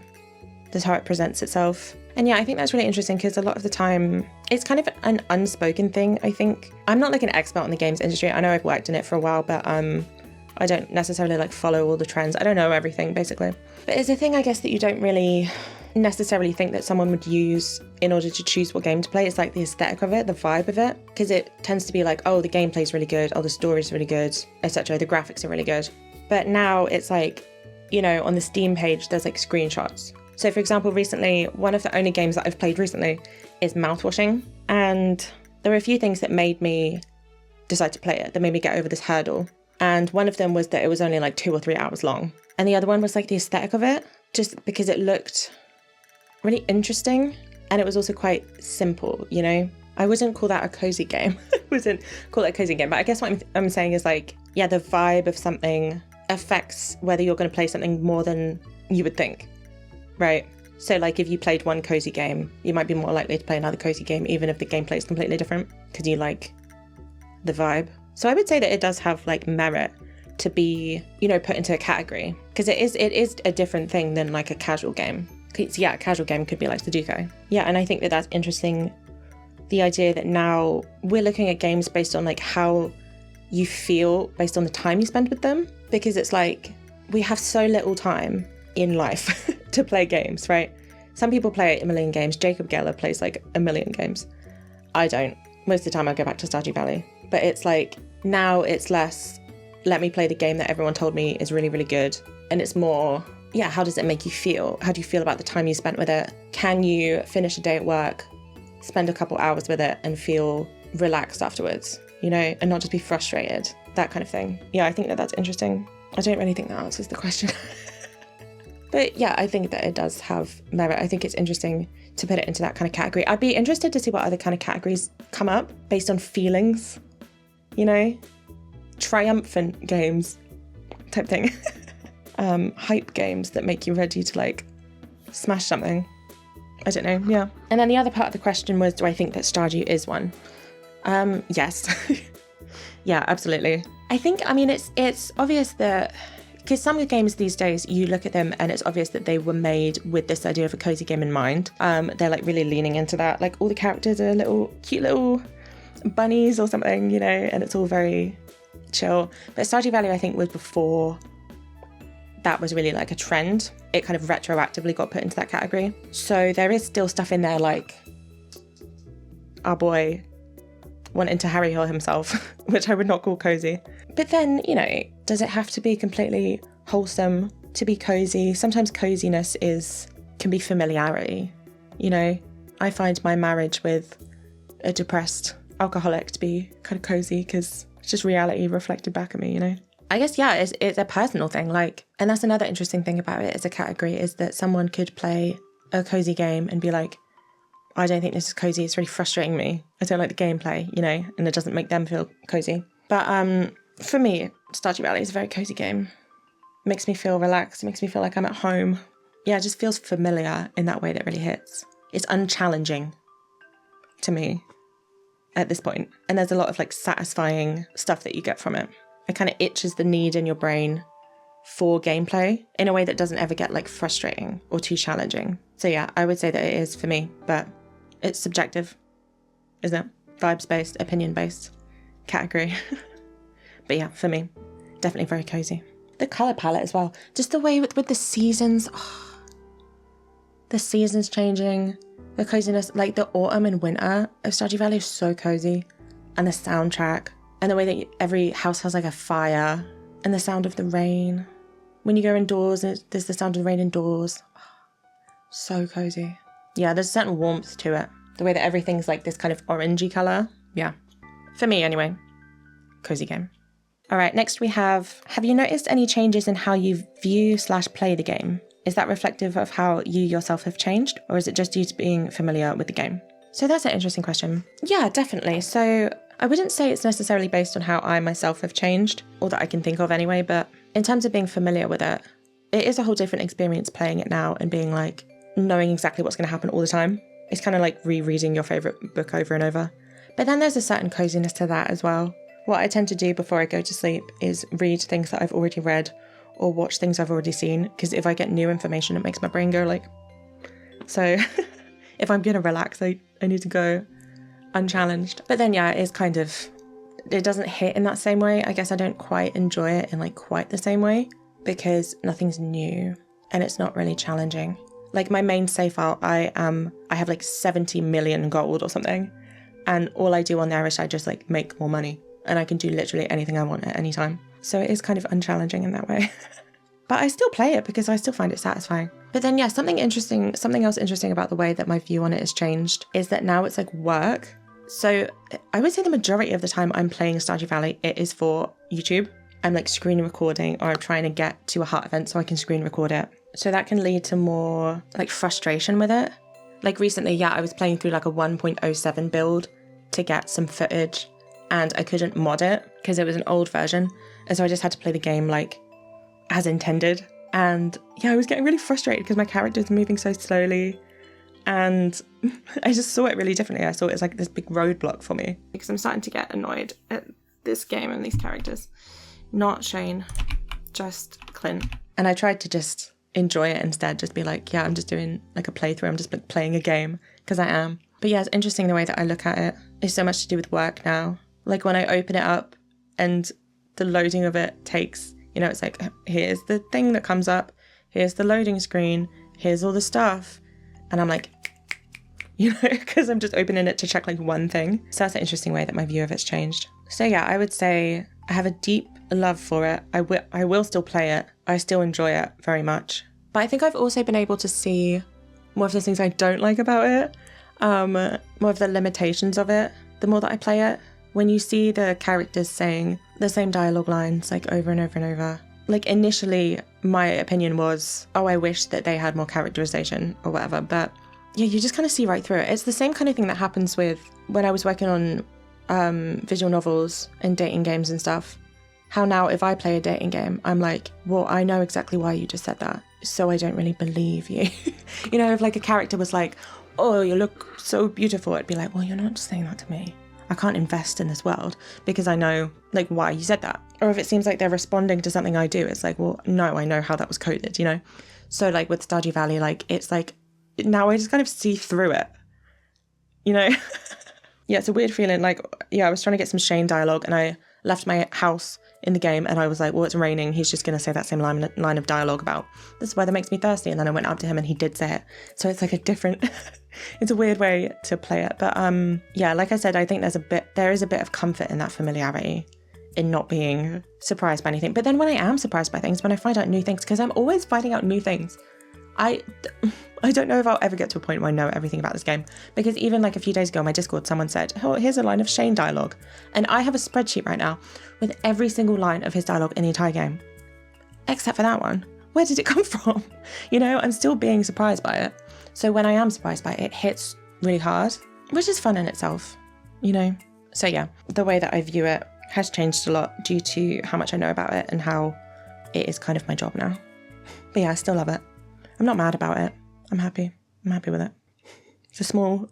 just how it presents itself. And yeah, I think that's really interesting because a lot of the time it's kind of an unspoken thing, I think. I'm not like an expert on the games industry. I know I've worked in it for a while, but I don't necessarily like follow all the trends. I don't know everything basically. But it's a thing, I guess, that you don't really necessarily think that someone would use in order to choose what game to play. It's like the aesthetic of it, the vibe of it, because it tends to be like, oh, the gameplay's really good, oh, the story's really good, etc. The graphics are really good. But now it's like, you know, on the Steam page, there's like screenshots. So for example, recently, one of the only games that I've played recently is mouthwashing. And there were a few things that made me decide to play it, that made me get over this hurdle. And one of them was that it was only like 2 or 3 hours long. And the other one was like the aesthetic of it, just because it looked really interesting. And it was also quite simple, you know? I wouldn't call that a cozy game. I wouldn't call it a cozy game. But I guess what I'm saying is like, yeah, the vibe of something affects whether you're going to play something more than you would think. Right. So like if you played one cozy game, you might be more likely to play another cozy game, even if the gameplay is completely different, because you like the vibe. So I would say that it does have like merit to be, you know, put into a category, because it is a different thing than like a casual game. Yeah, a casual game could be like Sudoku. Yeah, and I think that that's interesting. The idea that now we're looking at games based on like how you feel based on the time you spend with them, because it's like we have so little time in life to play games, right? Some people play 1 million games. Jacob Geller plays like 1 million games. I don't. Most of the time I go back to Stardew Valley. But it's like, now it's less, let me play the game that everyone told me is really, really good. And it's more, yeah, how does it make you feel? How do you feel about the time you spent with it? Can you finish a day at work, spend a couple hours with it and feel relaxed afterwards, you know, and not just be frustrated? That kind of thing. Yeah, I think that that's interesting. I don't really think that answers the question. But yeah, I think that it does have merit. I think it's interesting to put it into that kind of category. I'd be interested to see what other kind of categories come up based on feelings, you know, triumphant games type thing. Hype games that make you ready to like smash something. I don't know, yeah. And then the other part of the question was, do I think that Stardew is one? Yes. Yeah, absolutely. I think, I mean, it's obvious that, because some games these days, you look at them and it's obvious that they were made with this idea of a cozy game in mind. They're like really leaning into that. Like all the characters are little cute little bunnies or something, you know, and it's all very chill. But Stardew Valley, I think, was before that was really like a trend. It kind of retroactively got put into that category. So there is still stuff in there like our boy wanting to Harry Hill himself, which I would not call cozy. But then, you know, does it have to be completely wholesome to be cozy? Sometimes coziness can be familiarity, you know? I find my marriage with a depressed alcoholic to be kind of cozy because it's just reality reflected back at me, you know? I guess, yeah, it's a personal thing, like, and that's another interesting thing about it as a category, is that someone could play a cozy game and be like, I don't think this is cozy, it's really frustrating me. I don't like the gameplay, you know, and it doesn't make them feel cozy. But for me, Stardew Valley is a very cozy game. It makes me feel relaxed, it makes me feel like I'm at home. Yeah, it just feels familiar in that way that really hits. It's unchallenging to me at this point. And there's a lot of like satisfying stuff that you get from it. It kind of itches the need in your brain for gameplay in a way that doesn't ever get like frustrating or too challenging. So yeah, I would say that it is for me, but it's subjective, isn't it? Vibes-based, opinion-based category. But yeah, for me, definitely very cozy. The colour palette as well. Just the way with the seasons. Oh, the seasons changing. The coziness, like the autumn and winter of Stardew Valley is so cozy. And the soundtrack. And the way that every house has like a fire. And the sound of the rain. When you go indoors, there's the sound of the rain indoors. Oh, so cozy. Yeah, there's a certain warmth to it. The way that everything's like this kind of orangey colour. Yeah. For me anyway. Cozy game. All right, next we have you noticed any changes in how you view/play the game? Is that reflective of how you yourself have changed, or is it just due to being familiar with the game? So that's an interesting question. Yeah, definitely. So I wouldn't say it's necessarily based on how I myself have changed, or that I can think of anyway, but in terms of being familiar with it, it is a whole different experience playing it now and being like, knowing exactly what's going to happen all the time. It's kind of like rereading your favourite book over and over. But then there's a certain coziness to that as well. What I tend to do before I go to sleep is read things that I've already read or watch things I've already seen, because if I get new information, it makes my brain go like... So if I'm going to relax, I need to go unchallenged. But then, yeah, it is kind of, it doesn't hit in that same way. I guess I don't quite enjoy it in like quite the same way because nothing's new and it's not really challenging. Like my main save file, I have like 70 million gold or something. And all I do on there is I just like make more money and I can do literally anything I want at any time. So it is kind of unchallenging in that way. But I still play it because I still find it satisfying. But then, yeah, something else interesting about the way that my view on it has changed is that now it's like work. So I would say the majority of the time I'm playing Stardew Valley, it is for YouTube. I'm like screen recording or I'm trying to get to a heart event so I can screen record it. So that can lead to more like frustration with it. Like recently, yeah, I was playing through like a 1.07 build to get some footage and I couldn't mod it because it was an old version. And so I just had to play the game like as intended. And yeah, I was getting really frustrated because my character was moving so slowly and I just saw it really differently. I saw it as like this big roadblock for me. Because I'm starting to get annoyed at this game and these characters. Not Shane, just Clint. And I tried to just enjoy it instead, just be like, yeah, I'm just doing like a playthrough. I'm just like playing a game because I am. But yeah, it's interesting the way that I look at it. It's so much to do with work now. Like when I open it up and the loading of it takes, you know, it's like, here's the thing that comes up, here's the loading screen, here's all the stuff. And I'm like, you know, because I'm just opening it to check like one thing. So that's an interesting way that my view of it's changed. So yeah, I would say I have a deep love for it. I will still play it. I still enjoy it very much. But I think I've also been able to see more of the things I don't like about it, more of the limitations of it, the more that I play it. When you see the characters saying the same dialogue lines like over and over and over, like initially my opinion was, oh, I wish that they had more characterization or whatever. But yeah, you just kind of see right through it. It's the same kind of thing that happens with when I was working on visual novels and dating games and stuff. How now if I play a dating game, I'm like, well, I know exactly why you just said that, so I don't really believe you. You know, if like a character was like, oh, you look so beautiful, I'd be like, well, you're not saying that to me. I can't invest in this world because I know like why you said that. Or if it seems like they're responding to something I do, it's like, well, no, I know how that was coded, you know? So like with Stardew Valley, like it's like, now I just kind of see through it, you know? Yeah, it's a weird feeling. Like, yeah, I was trying to get some Shane dialogue and I left my house in the game and I was like, well, it's raining. He's just going to say that same line of dialogue about this weather makes me thirsty. And then I went up to him and he did say it. So it's like a different, it's a weird way to play it. But yeah, like I said, I think there is a bit of comfort in that familiarity in not being surprised by anything. But then when I am surprised by things, when I find out new things, because I'm always finding out new things, I don't know if I'll ever get to a point where I know everything about this game, because even like a few days ago on my Discord, someone said, oh, here's a line of Shane dialogue. And I have a spreadsheet right now with every single line of his dialogue in the entire game, except for that one. Where did it come from? You know, I'm still being surprised by it. So when I am surprised by it, it hits really hard, which is fun in itself, you know? So yeah, the way that I view it has changed a lot due to how much I know about it and how it is kind of my job now. But yeah, I still love it. I'm not mad about it. I'm happy. I'm happy with it. It's a small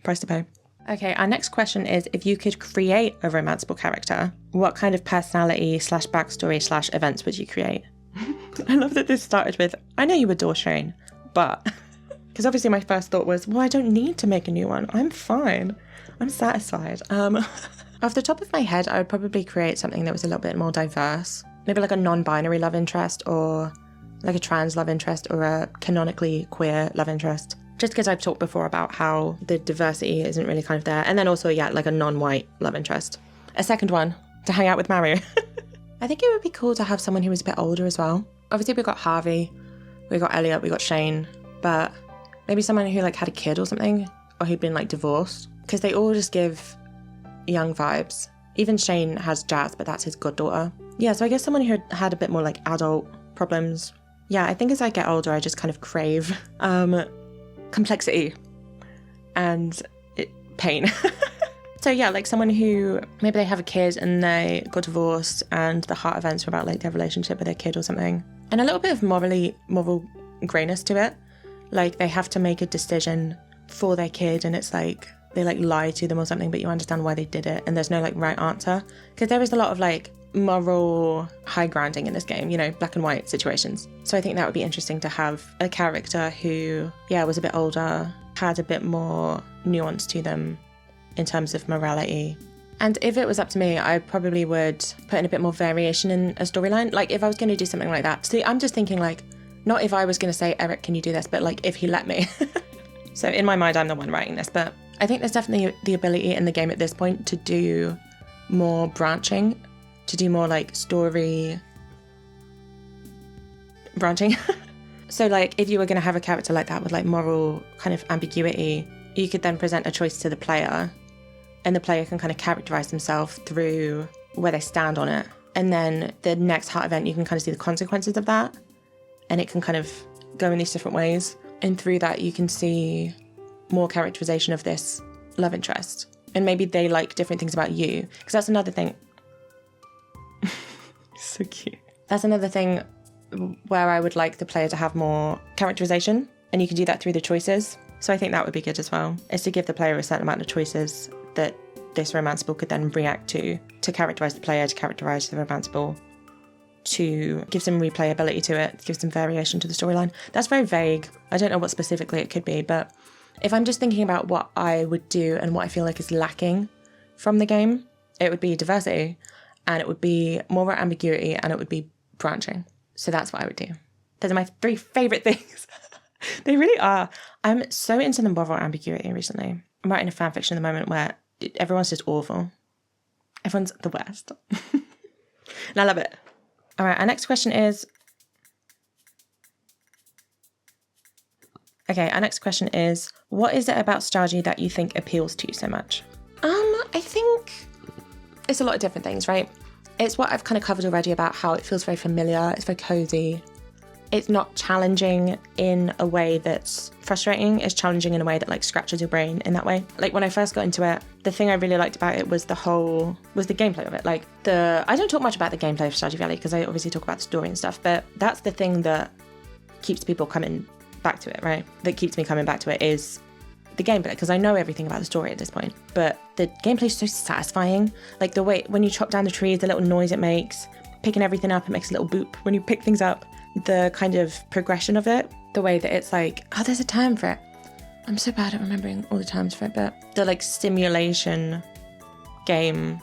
price to pay. Okay, our next question is, if you could create a romanceable character, what kind of personality / backstory / events would you create? I love that this started with, I know you adore Shane, but... Because obviously my first thought was, well, I don't need to make a new one. I'm fine. I'm satisfied. Off the top of my head, I would probably create something that was a little bit more diverse. Maybe like a non-binary love interest, or like a trans love interest, or a canonically queer love interest. Just because I've talked before about how the diversity isn't really kind of there. And then also, yeah, like a non-white love interest. A second one, to hang out with Mario. I think it would be cool to have someone who was a bit older as well. Obviously, we've got Harvey, we've got Elliot, we've got Shane, but maybe someone who like had a kid or something, or who'd been like divorced. Because they all just give young vibes. Even Shane has Jazz, but that's his goddaughter. Yeah, so I guess someone who had a bit more like adult problems. Yeah, I think as I get older, I just kind of crave complexity and pain. So yeah, like someone who maybe they have a kid and they got divorced and the heart events were about like their relationship with their kid or something. And a little bit of moral grayness to it. Like they have to make a decision for their kid and it's like they like lie to them or something, but you understand why they did it and there's no like right answer. Because there is a lot of like moral high grounding in this game, you know, black and white situations. So I think that would be interesting to have a character who, yeah, was a bit older, had a bit more nuance to them in terms of morality. And if it was up to me, I probably would put in a bit more variation in a storyline. Like if I was going to do something like that. See, I'm just thinking like, not if I was going to say, Eric, can you do this? But like if he let me. So in my mind, I'm the one writing this. But I think there's definitely the ability in the game at this point to do more branching, to do more like story branching. So like if you were going to have a character like that with like moral kind of ambiguity, you could then present a choice to the player and the player can kind of characterize themselves through where they stand on it. And then the next heart event, you can kind of see the consequences of that. And it can kind of go in these different ways. And through that, you can see more characterization of this love interest. And maybe they like different things about you. Because that's another thing. So cute. That's another thing where I would like the player to have more characterization. And you can do that through the choices. So I think that would be good as well, is to give the player a certain amount of choices that this romanceable could then react to characterize the player, to characterize the romanceable, to give some replayability to it, give some variation to the storyline. That's very vague. I don't know what specifically it could be, but if I'm just thinking about what I would do and what I feel like is lacking from the game, it would be diversity, and it would be more ambiguity, and it would be branching. So that's what I would do. Those are my 3 favourite things. They really are. I'm so into the moral ambiguity recently. I'm writing a fan fiction at the moment where everyone's just awful. Everyone's the worst. And I love it. All right, our next question is... Okay, our next question is, what is it about Stardew that you think appeals to you so much? I think it's a lot of different things, right? It's what I've kind of covered already about how it feels very familiar, it's very cozy. It's not challenging in a way that's frustrating. It's challenging in a way that like scratches your brain in that way. Like when I first got into it, the thing I really liked about it was the gameplay of it. Like I don't talk much about the gameplay of Stardew Valley because I obviously talk about the story and stuff, but that's the thing that keeps people coming back to it, right? That keeps me coming back to it is the gameplay, because I know everything about the story at this point, but the gameplay is so satisfying. Like the way, when you chop down the trees, the little noise it makes, picking everything up, it makes a little boop when you pick things up. The kind of progression of it, the way that it's like, oh, there's a term for it. I'm so bad at remembering all the terms for it, but the like simulation game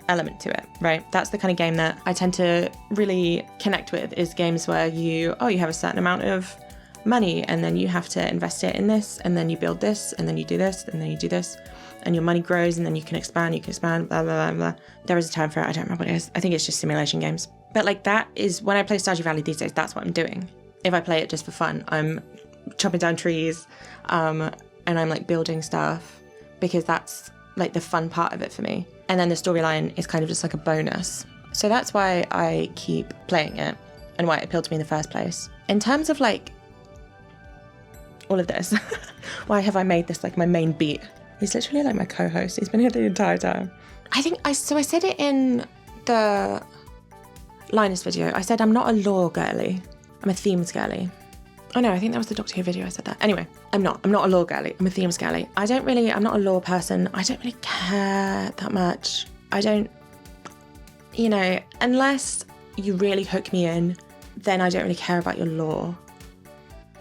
element to it, right? That's the kind of game that I tend to really connect with, is games where you have a certain amount of money and then you have to invest it in this and then you build this and then you do this and then you do this and your money grows and then you can expand, blah, blah, blah, blah. There is a term for it, I don't remember what it is. I think it's just simulation games. But like that is, when I play Stardew Valley these days, that's what I'm doing. If I play it just for fun, I'm chopping down trees and I'm like building stuff because that's like the fun part of it for me. And then the storyline is kind of just like a bonus. So that's why I keep playing it and why it appealed to me in the first place. In terms of like all of this, why have I made this like my main beat? He's literally like my co-host. He's been here the entire time. I said it in the Linus video. I said I'm not a lore girly. I'm a themes girly. Oh no, I think that was the Doctor Who video I said that. Anyway, I'm not a lore girly. I'm a themes girly. I'm not a lore person. I don't really care that much. I don't, unless you really hook me in, then I don't really care about your lore.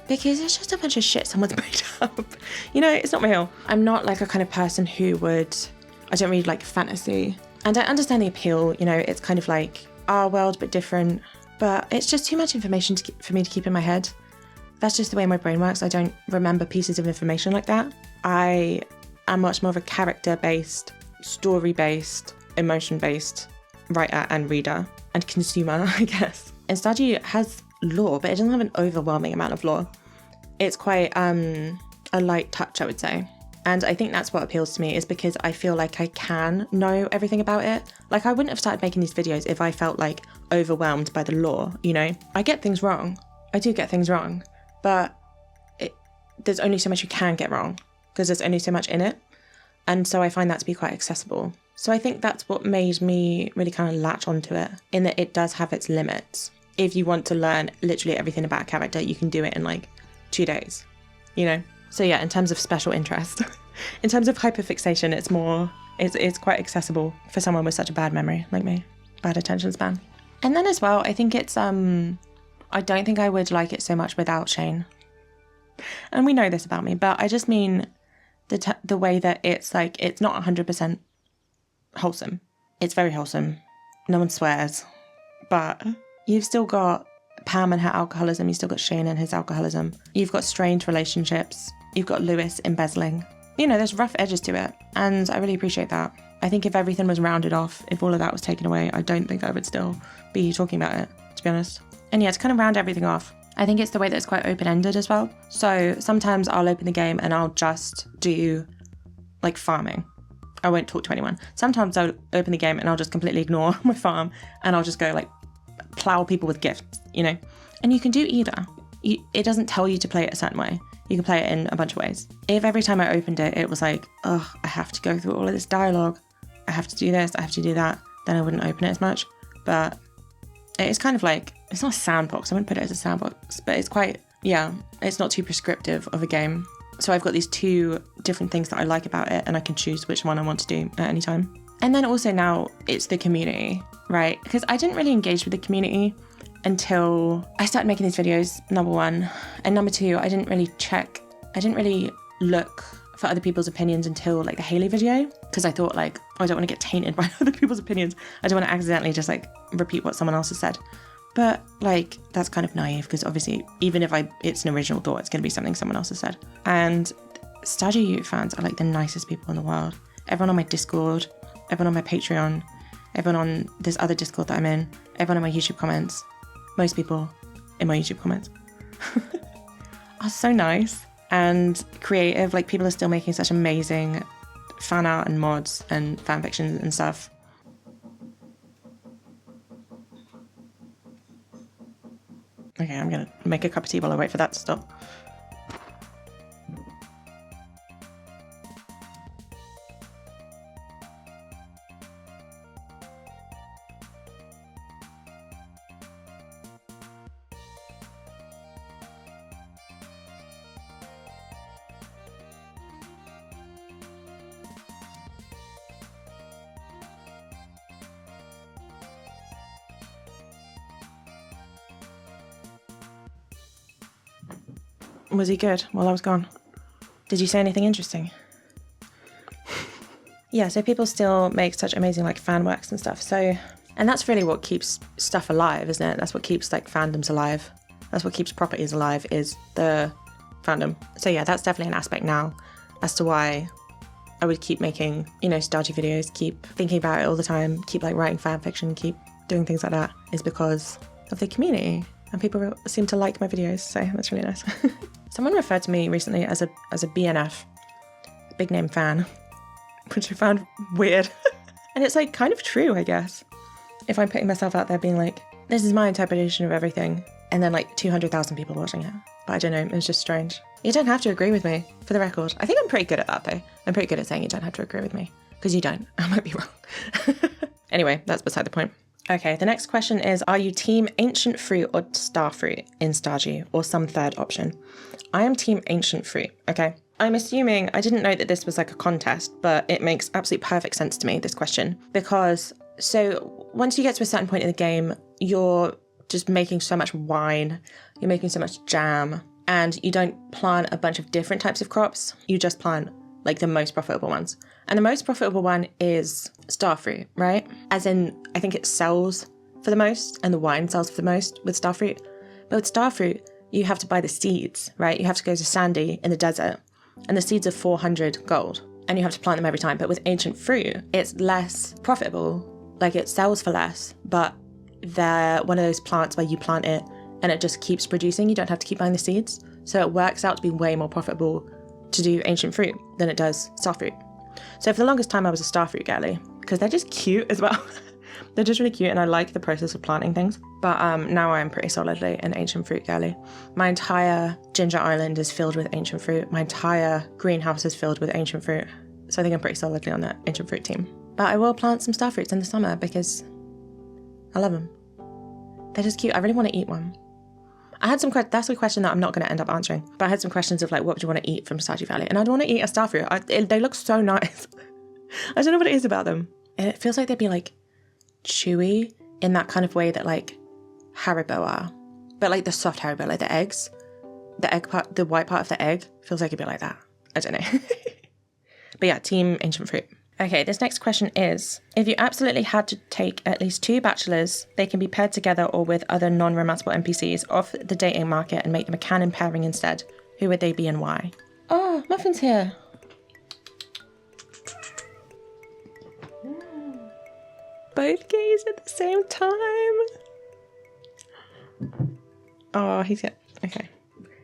Because it's just a bunch of shit someone's made up. It's not real. I'm not like a kind of person who I don't really like fantasy. And I understand the appeal, it's kind of like our world but different. But it's just too much information for me to keep in my head. That's just the way my brain works. I don't remember pieces of information like that. I am much more of a character-based, story-based, emotion-based writer and reader and consumer, I guess. And Stardew has lore, but it doesn't have an overwhelming amount of lore. It's quite a light touch, I would say. And I think that's what appeals to me, is because I feel like I can know everything about it. Like I wouldn't have started making these videos if I felt like overwhelmed by the lore, I get things wrong. I do get things wrong, but there's only so much you can get wrong because there's only so much in it. And so I find that to be quite accessible. So I think that's what made me really kind of latch onto it, in that it does have its limits. If you want to learn literally everything about a character, you can do it in like 2 days, So yeah, in terms of special interest, in terms of hyperfixation, it's quite accessible for someone with such a bad memory like me, bad attention span. And then as well, I think it's, I don't think I would like it so much without Shane. And we know this about me, but I just mean the way that it's like, it's not 100% wholesome. It's very wholesome. No one swears. But you've still got Pam and her alcoholism. You've still got Shane and his alcoholism. You've got strained relationships. You've got Lewis embezzling. You know, there's rough edges to it. And I really appreciate that. I think if everything was rounded off, if all of that was taken away, I don't think I would still be talking about it, to be honest. And yeah, to kind of round everything off, I think it's the way that it's quite open-ended as well. So sometimes I'll open the game and I'll just do like farming. I won't talk to anyone. Sometimes I'll open the game and I'll just completely ignore my farm and I'll just go like plow people with gifts, you know? And you can do either. It doesn't tell you to play it a certain way. You can play it in a bunch of ways. If every time I opened it, it was like, oh, I have to go through all of this dialogue. I have to do this, I have to do that, then I wouldn't open it as much. But it's kind of like, it's not a sandbox. I wouldn't put it as a sandbox, but it's quite, yeah, it's not too prescriptive of a game. So I've got these two different things that I like about it and I can choose which one I want to do at any time. And then also now it's the community, right? Because I didn't really engage with the community until I started making these videos, number one. And number two, I didn't really look for other people's opinions until like the Haley video. Because I thought like, oh, I don't want to get tainted by other people's opinions. I don't want to accidentally just like repeat what someone else has said. But like, that's kind of naive because obviously even if it's an original thought, it's going to be something someone else has said. And Stardew Valley fans are like the nicest people in the world. Everyone on my Discord, everyone on my Patreon, everyone on this other Discord that I'm in, everyone on my YouTube comments, most people in my YouTube comments are so nice and creative. Like people are still making such amazing fan art and mods and fan fictions and stuff. Okay, I'm gonna make a cup of tea while I wait for that to stop. Was he good while I was gone? Did you say anything interesting? Yeah, so people still make such amazing like fan works and stuff. So, and that's really what keeps stuff alive, isn't it? That's what keeps like fandoms alive. That's what keeps properties alive is the fandom. So yeah, that's definitely an aspect now as to why I would keep making, you know, Stardew videos, keep thinking about it all the time, keep like writing fan fiction, keep doing things like that is because of the community. And people seem to like my videos, so that's really nice. Someone referred to me recently as a BNF, big name fan, which I found weird. And it's like kind of true, I guess. If I'm putting myself out there being like, this is my interpretation of everything, and then like 200,000 people watching it. But I don't know, it's just strange. You don't have to agree with me, for the record. I think I'm pretty good at that though. I'm pretty good at saying you don't have to agree with me, because you don't. I might be wrong. Anyway, that's beside the point. Okay, the next question is, are you team ancient fruit or starfruit in Stardew, or some third option? I am team ancient fruit, okay? I'm assuming, I didn't know that this was like a contest, but it makes absolute perfect sense to me, this question, because so once you get to a certain point in the game, you're just making so much wine, you're making so much jam, and you don't plant a bunch of different types of crops, you just plant like the most profitable ones. And the most profitable one is starfruit, right? As in, I think it sells for the most and the wine sells for the most with starfruit. But with starfruit, you have to buy the seeds, right? You have to go to Sandy in the desert and the seeds are 400 gold and you have to plant them every time. But with ancient fruit, it's less profitable. Like it sells for less, but they're one of those plants where you plant it and it just keeps producing. You don't have to keep buying the seeds. So it works out to be way more profitable to do ancient fruit than it does starfruit. So for the longest time I was a starfruit girly because they're just cute as well. They're just really cute and I like the process of planting things. But now I'm pretty solidly an ancient fruit girly. My entire Ginger Island is filled with ancient fruit. My entire greenhouse is filled with ancient fruit. So I think I'm pretty solidly on the ancient fruit team. But I will plant some starfruits in the summer because I love them. They're just cute. I really want to eat one. I had some that's a question that I'm not going to end up answering, but I had some questions of like, what would you want to eat from Stardew Valley? And I'd want to eat a starfruit. They look so nice. I don't know what it is about them. It feels like they'd be like chewy in that kind of way that like Haribo are, but like the soft Haribo, like the eggs, the egg part, the white part of the egg feels like a bit like that. I don't know. But yeah, team ancient fruit. Okay, this next question is, if you absolutely had to take at least 2 bachelors, they can be paired together or with other non-romanceable NPCs off the dating market and make them a canon pairing instead, who would they be and why? Oh, Muffin's here. Both gays at the same time. Oh, he's good. Okay.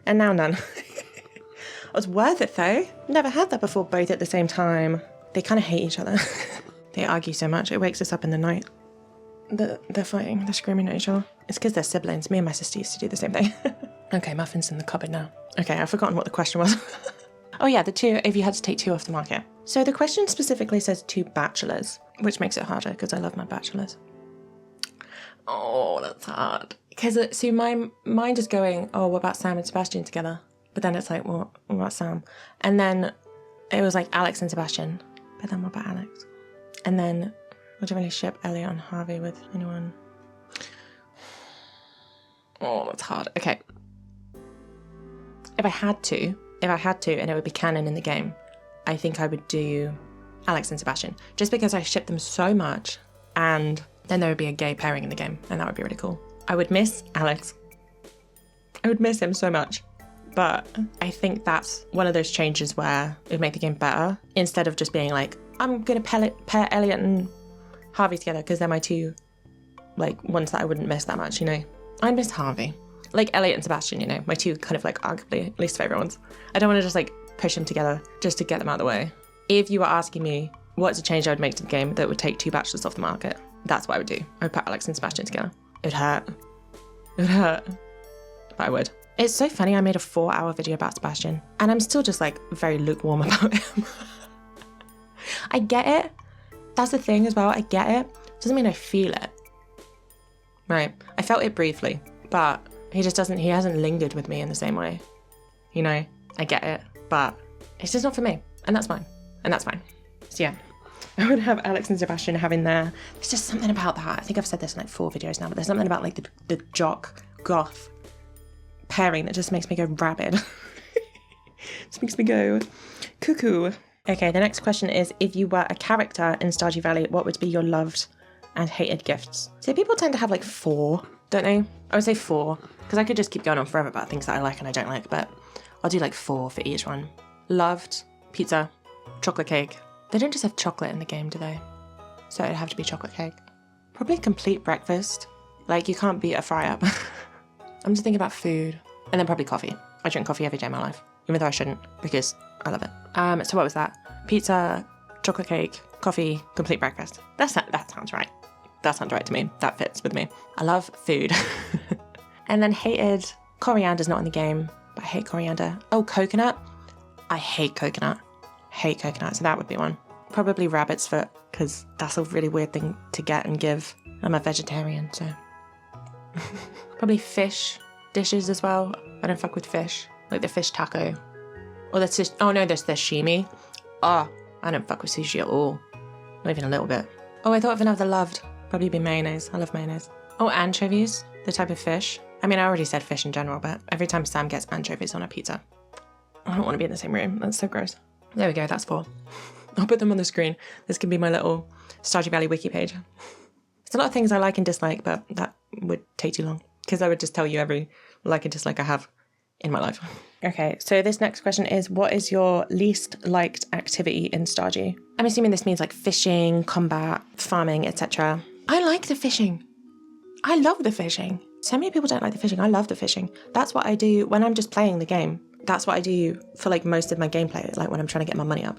And now none. It was worth it though. Never had that before, both at the same time. They kind of hate each other. They argue so much. It wakes us up in the night. They're fighting. They're screaming at each other. It's because they're siblings. Me and my sister used to do the same thing. Okay, Muffin's in the cupboard now. Okay, I've forgotten what the question was. Oh yeah, the 2, if you had to take 2 off the market. So the question specifically says 2 bachelors, which makes it harder because I love my bachelors. Oh, that's hard. Because see, my mind is going, oh, what about Sam and Sebastian together? But then it's like, well, what about Sam? And then it was like Alex and Sebastian. But then what about Alex? And then would you really ship Elliot and Harvey with anyone? Oh, that's hard. Okay. If I had to, and it would be canon in the game, I think I would do Alex and Sebastian. Just because I ship them so much, and then there would be a gay pairing in the game, and that would be really cool. I would miss Alex. I would miss him so much. But I think that's one of those changes where it would make the game better, instead of just being like, I'm going to pair Elliot and Harvey together because they're my 2, like, ones that I wouldn't miss that much, you know. I'd miss Harvey. Like Elliot and Sebastian, you know, my 2 kind of like arguably least favourite ones. I don't want to just like push them together just to get them out of the way. If you were asking me what's a change I would make to the game that would take 2 bachelors off the market, that's what I would do. I would put Alex and Sebastian together. It would hurt. It would hurt. But I would. It's so funny, I made a 4-hour video about Sebastian, and I'm still just like very lukewarm about him. I get it. That's the thing as well, I get it. Doesn't mean I feel it. Right, I felt it briefly, but he hasn't lingered with me in the same way. You know, I get it, but it's just not for me, and that's fine. And that's fine. So yeah, I would have Alex and Sebastian having there's just something about that. I think I've said this in like 4 videos now, but there's something about like the jock goth pairing that just makes me go rabid. Just makes me go cuckoo. Okay, the next question is, if you were a character in Stardew Valley, what would be your loved and hated gifts? So people tend to have like 4, don't they? I would say 4, because I could just keep going on forever about things that I like and I don't like, but I'll do like 4 for each one. Loved, pizza, chocolate cake. They don't just have chocolate in the game, do they? So it'd have to be chocolate cake. Probably complete breakfast. Like, you can't beat a fry up. I'm just thinking about food. And then probably coffee. I drink coffee every day of my life, even though I shouldn't, because I love it. So what was that? Pizza, chocolate cake, coffee, complete breakfast. That sounds right. That sounds right to me. That fits with me. I love food. And then hated, coriander's not in the game, but I hate coriander. Oh, coconut. I hate coconut. Hate coconut, so that would be one. Probably rabbit's foot, because that's a really weird thing to get and give. I'm a vegetarian, so. Probably fish dishes as well. I don't fuck with fish. Like the fish taco. Or there's sashimi. Oh, I don't fuck with sushi at all. Not even a little bit. Oh, I thought of another loved. Probably be mayonnaise. I love mayonnaise. Oh, anchovies. The type of fish. I mean, I already said fish in general, but every time Sam gets anchovies on a pizza, I don't want to be in the same room. That's so gross. There we go. That's 4. I'll put them on the screen. This can be my little Stardew Valley wiki page. There's a lot of things I like and dislike, but that would take too long because I would just tell you every like and dislike I have in my life. Okay, so this next question is, what is your least liked activity in Stardew? I'm assuming this means like fishing, combat, farming, etc. I like the fishing. I love the fishing. So many people don't like the fishing. I love the fishing. That's what I do when I'm just playing the game. That's what I do for like most of my gameplay, like when I'm trying to get my money up.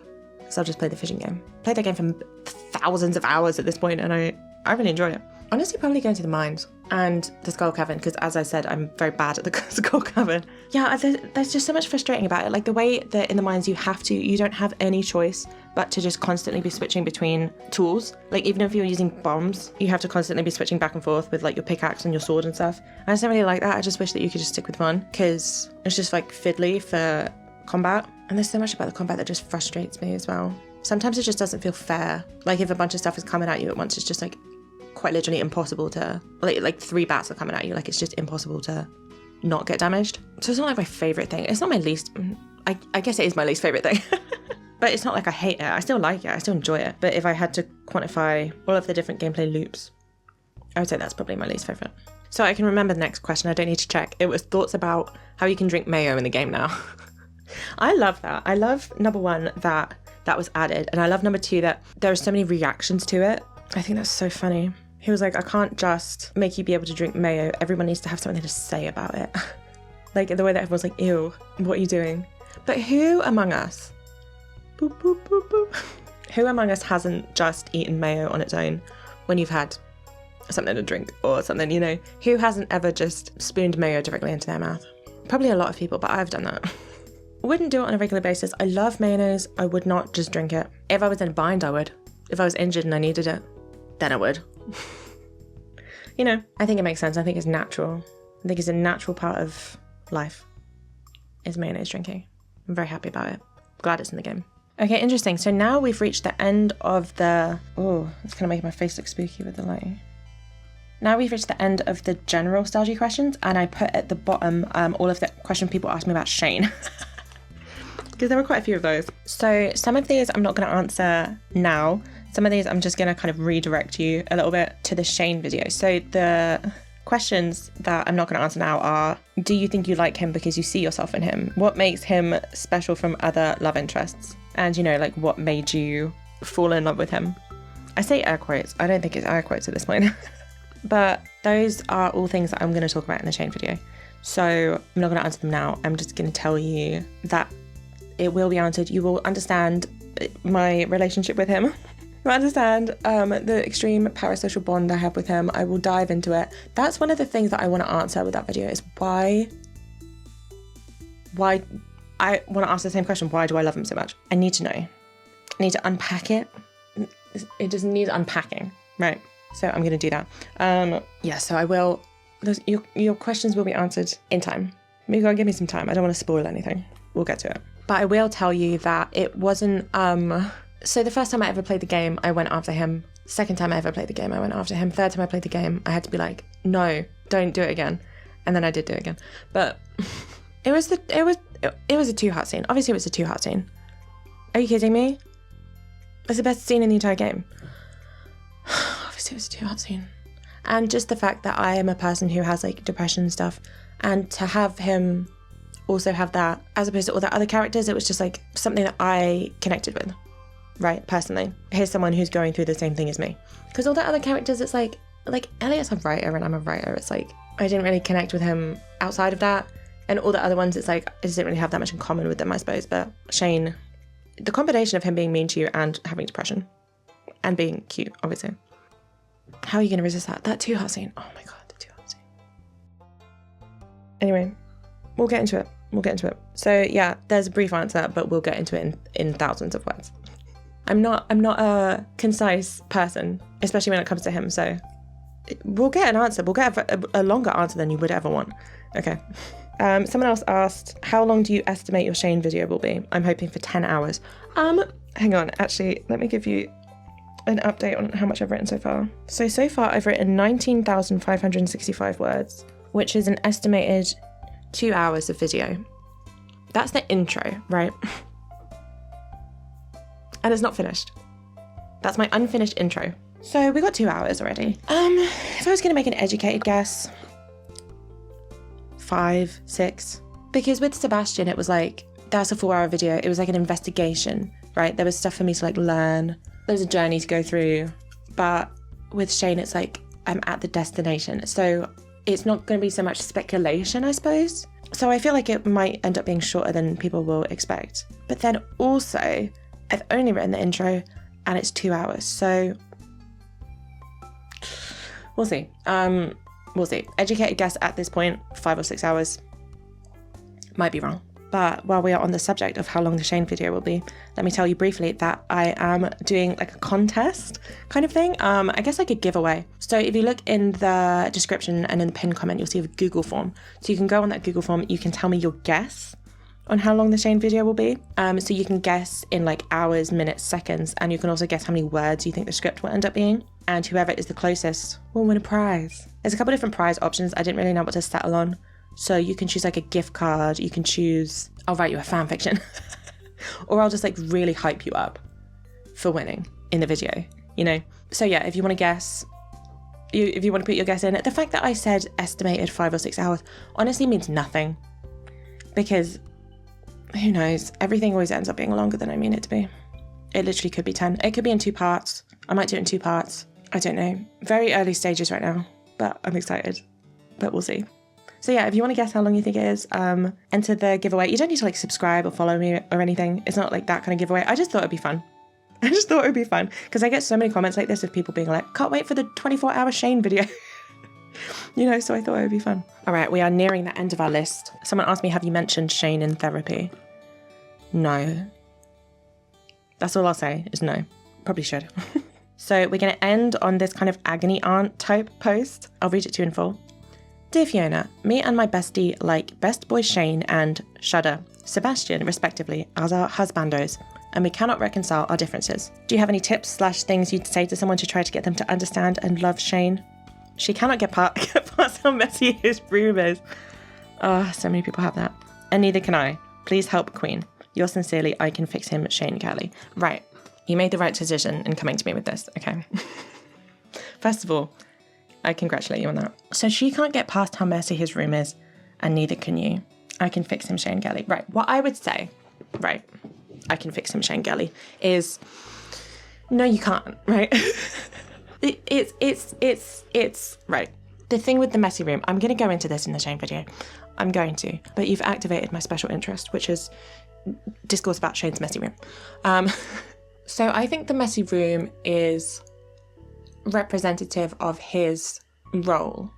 So I'll just play the fishing game. Played that game for thousands of hours at this point, and I really enjoy it. Honestly, probably going to the mines and the skull cavern, because as I said, I'm very bad at the skull cavern. Yeah, there's just so much frustrating about it. Like the way that in the mines you don't have any choice but to just constantly be switching between tools. Like even if you're using bombs, you have to constantly be switching back and forth with like your pickaxe and your sword and stuff. I just don't really like that. I just wish that you could just stick with one, because it's just like fiddly for combat. And there's so much about the combat that just frustrates me as well. Sometimes it just doesn't feel fair. Like if a bunch of stuff is coming at you at once, it's just like quite literally impossible to, like 3 bats are coming at you, like it's just impossible to not get damaged. So it's not like my favorite thing. It's not my least, I guess it is my least favorite thing. But it's not like I hate it. I still like it. I still enjoy it. But if I had to quantify all of the different gameplay loops, I would say that's probably my least favorite. So I can remember the next question. I don't need to check. It was thoughts about how you can drink mayo in the game now. I love that. I love number one, that was added. And I love number two, that there are so many reactions to it. I think that's so funny. He was like, I can't just make you be able to drink mayo. Everyone needs to have something to say about it. Like the way that everyone's like, ew, what are you doing? But who among us, boop, boop, boop, boop. Who among us hasn't just eaten mayo on its own when you've had something to drink or something, you know? Who hasn't ever just spooned mayo directly into their mouth? Probably a lot of people, but I've done that. Wouldn't do it on a regular basis. I love mayonnaise. I would not just drink it. If I was in a bind, I would. If I was injured and I needed it, then I would. You know, I think it makes sense. I think it's natural. I think it's a natural part of life, is mayonnaise drinking. I'm very happy about it. Glad it's in the game. Okay, interesting. So now we've reached the end of the... Oh, it's kind of making my face look spooky with the lighting. Now we've reached the end of the general Stardew questions, and I put at the bottom all of the questions people asked me about Shane. Because there were quite a few of those. So some of these I'm not going to answer now. Some of these I'm just going to kind of redirect you a little bit to the Shane video. So the questions that I'm not going to answer now are, do you think you like him because you see yourself in him? What makes him special from other love interests? And, you know, like, what made you fall in love with him? I say air quotes. I don't think it's air quotes at this point. But those are all things that I'm going to talk about in the Shane video. So I'm not going to answer them now. I'm just going to tell you that it will be answered. You will understand my relationship with him. You understand the extreme parasocial bond I have with him. I will dive into it. That's one of the things that I want to answer with that video, is why I want to ask the same question. Why do I love him so much? I need to know. I need to unpack it. It just needs unpacking, right? So I'm going to do that. Yeah, so I will. Your questions will be answered in time. You gotta give me some time. I don't want to spoil anything. We'll get to it. But I will tell you that it wasn't... So the first time I ever played the game, I went after him. Second time I ever played the game, I went after him. Third time I played the game, I had to be like, no, don't do it again. And then I did do it again. But it was a 2-heart scene. Obviously it was a 2-heart scene. Are you kidding me? It's the best scene in the entire game. Obviously it was a 2-heart scene. And just the fact that I am a person who has like depression and stuff, and to have him also have that, as opposed to all the other characters, it was just like something that I connected with, right? Personally, here's someone who's going through the same thing as me. Because all the other characters, it's like Elliot's a writer and I'm a writer. It's like I didn't really connect with him outside of that, and all the other ones, it's like I just didn't really have that much in common with them, I suppose. But Shane, the combination of him being mean to you and having depression and being cute, obviously. How are you going to resist that? That 2-heart scene. Oh my god, the 2-heart scene. Anyway, we'll get into it. So yeah, there's a brief answer, but we'll get into it in thousands of words. I'm not a concise person, especially when it comes to him. So we'll get an answer. We'll get a longer answer than you would ever want. Okay. Someone else asked, how long do you estimate your Shane video will be? I'm hoping for 10 hours. Hang on. Actually, let me give you an update on how much I've written so far. So far I've written 19,565 words, which is an estimated 2 hours of video. That's the intro, right? And it's not finished. That's my unfinished intro. So we got 2 hours already. If I was going to make an educated guess, 5, 6. Because with Sebastian, it was like, that's a 4-hour video. It was like an investigation, right? There was stuff for me to like learn. There was a journey to go through. But with Shane, it's like, I'm at the destination. So it's not going to be so much speculation, I suppose. So I feel like it might end up being shorter than people will expect. But then also, I've only written the intro and it's 2 hours. So we'll see. We'll see. Educated guess at this point, 5 or 6 hours. Might be wrong. But while we are on the subject of how long the Shane video will be, let me tell you briefly that I am doing like a contest kind of thing. I guess like a giveaway. So if you look in the description and in the pinned comment, you'll see a Google form. So you can go on that Google form, you can tell me your guess on how long the Shane video will be. So you can guess in like hours, minutes, seconds, and you can also guess how many words you think the script will end up being. And whoever is the closest will win a prize. There's a couple different prize options. I didn't really know what to settle on. So you can choose like a gift card. You can choose, I'll write you a fan fiction. Or I'll just like really hype you up for winning in the video, you know? So yeah, if you want to guess, if you want to put your guess in, the fact that I said estimated 5 or 6 hours honestly means nothing, because who knows? Everything always ends up being longer than I mean it to be. It literally could be 10. It could be in 2 parts. I might do it in 2 parts. I don't know. Very early stages right now, but I'm excited. But we'll see. So yeah, if you want to guess how long you think it is, enter the giveaway. You don't need to like subscribe or follow me or anything. It's not like that kind of giveaway. I just thought it'd be fun. I just thought it would be fun because I get so many comments like this of people being like, can't wait for the 24-hour Shane video. You know, so I thought it would be fun. All right, we are nearing the end of our list. Someone asked me, have you mentioned Shane in therapy? No. That's all I'll say is no. Probably should. So we're going to end on this kind of agony aunt type post. I'll read it to you in full. Dear Fiona, me and my bestie like best boy Shane and Shudder Sebastian, respectively, as our husbandos, and we cannot reconcile our differences. Do you have any tips/things you'd say to someone to try to get them to understand and love Shane? She cannot get past how messy his room is. Oh, so many people have that. And neither can I. Please help Queen. Yours sincerely, I can fix him, Shane Kelly. Right. You made the right decision in coming to me with this, okay? First of all, I congratulate you on that. So she can't get past how messy his room is, and neither can you. I can fix him, Shane Kelly. Right, what I would say, right, I can fix him, Shane Kelly, is no, you can't, right? It's right. The thing with the messy room, I'm going to go into this in the Shane video. I'm going to, but you've activated my special interest, which is discourse about Shane's messy room. So I think the messy room is representative of his role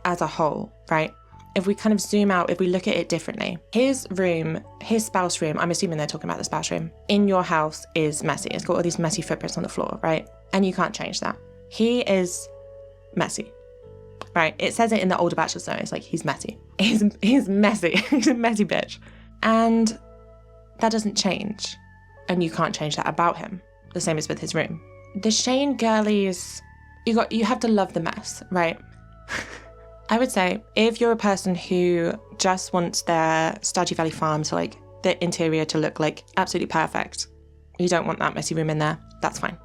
as a whole, right? If we kind of zoom out, if we look at it differently, his room, his spouse room, I'm assuming they're talking about the spouse room, in your house is messy. It's got all these messy footprints on the floor, right? And you can't change that. He is messy, right? It says it in the older Bachelors, though. It's like, he's messy. He's messy. He's a messy bitch. And that doesn't change. And you can't change that about him. The same as with his room. The Shane girlies, you have to love the mess, right? I would say if you're a person who just wants their Stardew Valley farm to like the interior to look like absolutely perfect, you don't want that messy room in there, that's fine.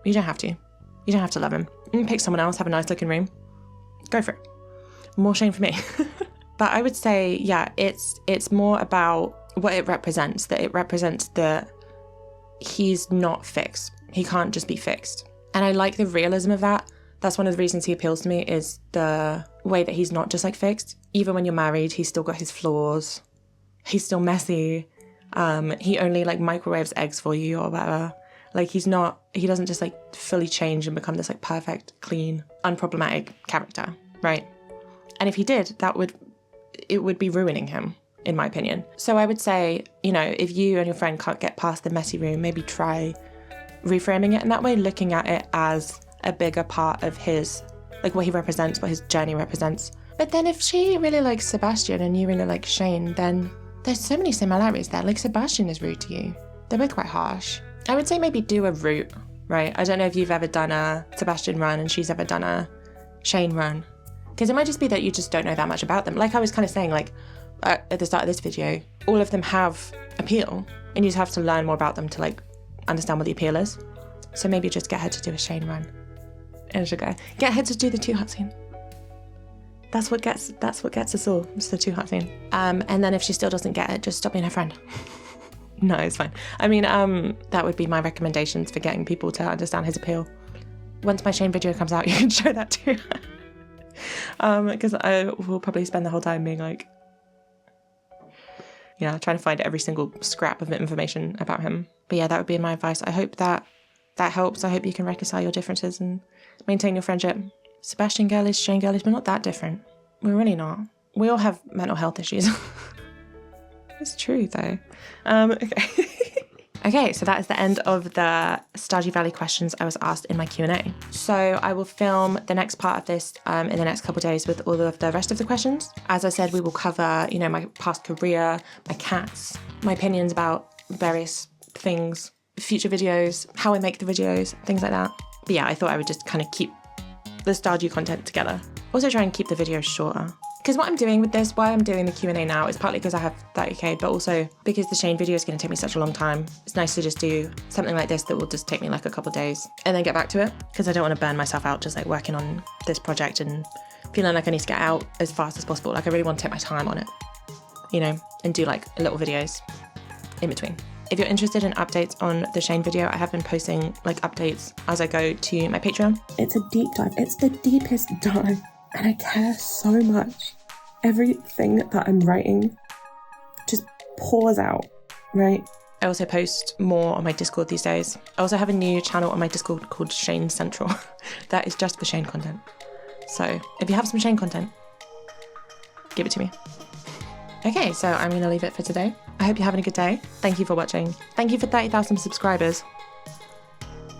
You don't have to. You don't have to love him. You can pick someone else, have a nice looking room. Go for it. More Shane for me. But I would say, yeah, it's more about what it represents, that it represents that he's not fixed. He can't just be fixed. And I like the realism of that. That's one of the reasons he appeals to me, is the way that he's not just like fixed. Even when you're married, he's still got his flaws. He's still messy. He only like microwaves eggs for you or whatever. Like he doesn't just like fully change and become this like perfect, clean, unproblematic character, right? And if he did, it would be ruining him, in my opinion. So I would say, you know, if you and your friend can't get past the messy room, maybe try reframing it in that way, looking at it as a bigger part of his, like what he represents, what his journey represents. But then if she really likes Sebastian and you really like Shane, then there's so many similarities there. Like Sebastian is rude to you. They're both quite harsh. I would say maybe do a route, right? I don't know if you've ever done a Sebastian run and she's ever done a Shane run. Because it might just be that you just don't know that much about them. Like I was kind of saying, like at the start of this video, all of them have appeal and you just have to learn more about them to like understand what the appeal is. So maybe just get her to do a Shane run. And she'll go, get her to do the 2-heart scene. That's what gets us all. It's the 2-heart scene. And then if she still doesn't get it, just stop being her friend. No, it's fine. I mean, that would be my recommendations for getting people to understand his appeal. Once my Shane video comes out, you can show that to her. Because I will probably spend the whole time being like, yeah, trying to find every single scrap of information about him. But yeah, that would be my advice. I hope that helps. I hope you can reconcile your differences and maintain your friendship. Sebastian girlies, Shane girlies, we're not that different. We're really not. We all have mental health issues. It's true though. Okay. Okay, so that is the end of the Stardew Valley questions I was asked in my Q&A. So I will film the next part of this in the next couple of days with all of the rest of the questions. As I said, we will cover, you know, my past career, my cats, my opinions about various things, future videos, how I make the videos, things like that. But yeah, I thought I would just kind of keep the Stardew content together. Also try and keep the videos shorter. Because what I'm doing with this, why I'm doing the Q&A now is partly because I have 30k, but also because the Shane video is going to take me such a long time. It's nice to just do something like this that will just take me like a couple of days and then get back to it, because I don't want to burn myself out just like working on this project and feeling like I need to get out as fast as possible. Like I really want to take my time on it, you know, and do like little videos in between. If you're interested in updates on the Shane video, I have been posting like updates as I go to my Patreon. It's a deep dive. It's the deepest dive. And I care so much. Everything that I'm writing just pours out, right? I also post more on my Discord these days. I also have a new channel on my Discord called Shane Central. That is just for Shane content. So if you have some Shane content, give it to me. Okay, so I'm going to leave it for today. I hope you're having a good day. Thank you for watching. Thank you for 30,000 subscribers.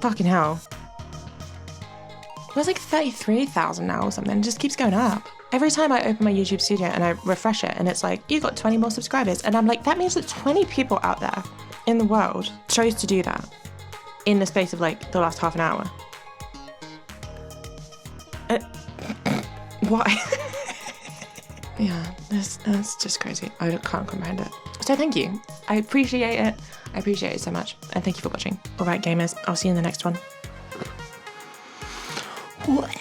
Fucking hell. It was like 33,000 now or something. It just keeps going up. Every time I open my YouTube studio and I refresh it and it's like, you got 20 more subscribers. And I'm like, that means that 20 people out there in the world chose to do that in the space of like the last half an hour. Why? Yeah, that's just crazy. I can't comprehend it. So thank you. I appreciate it. I appreciate it so much. And thank you for watching. All right, gamers, I'll see you in the next one. What?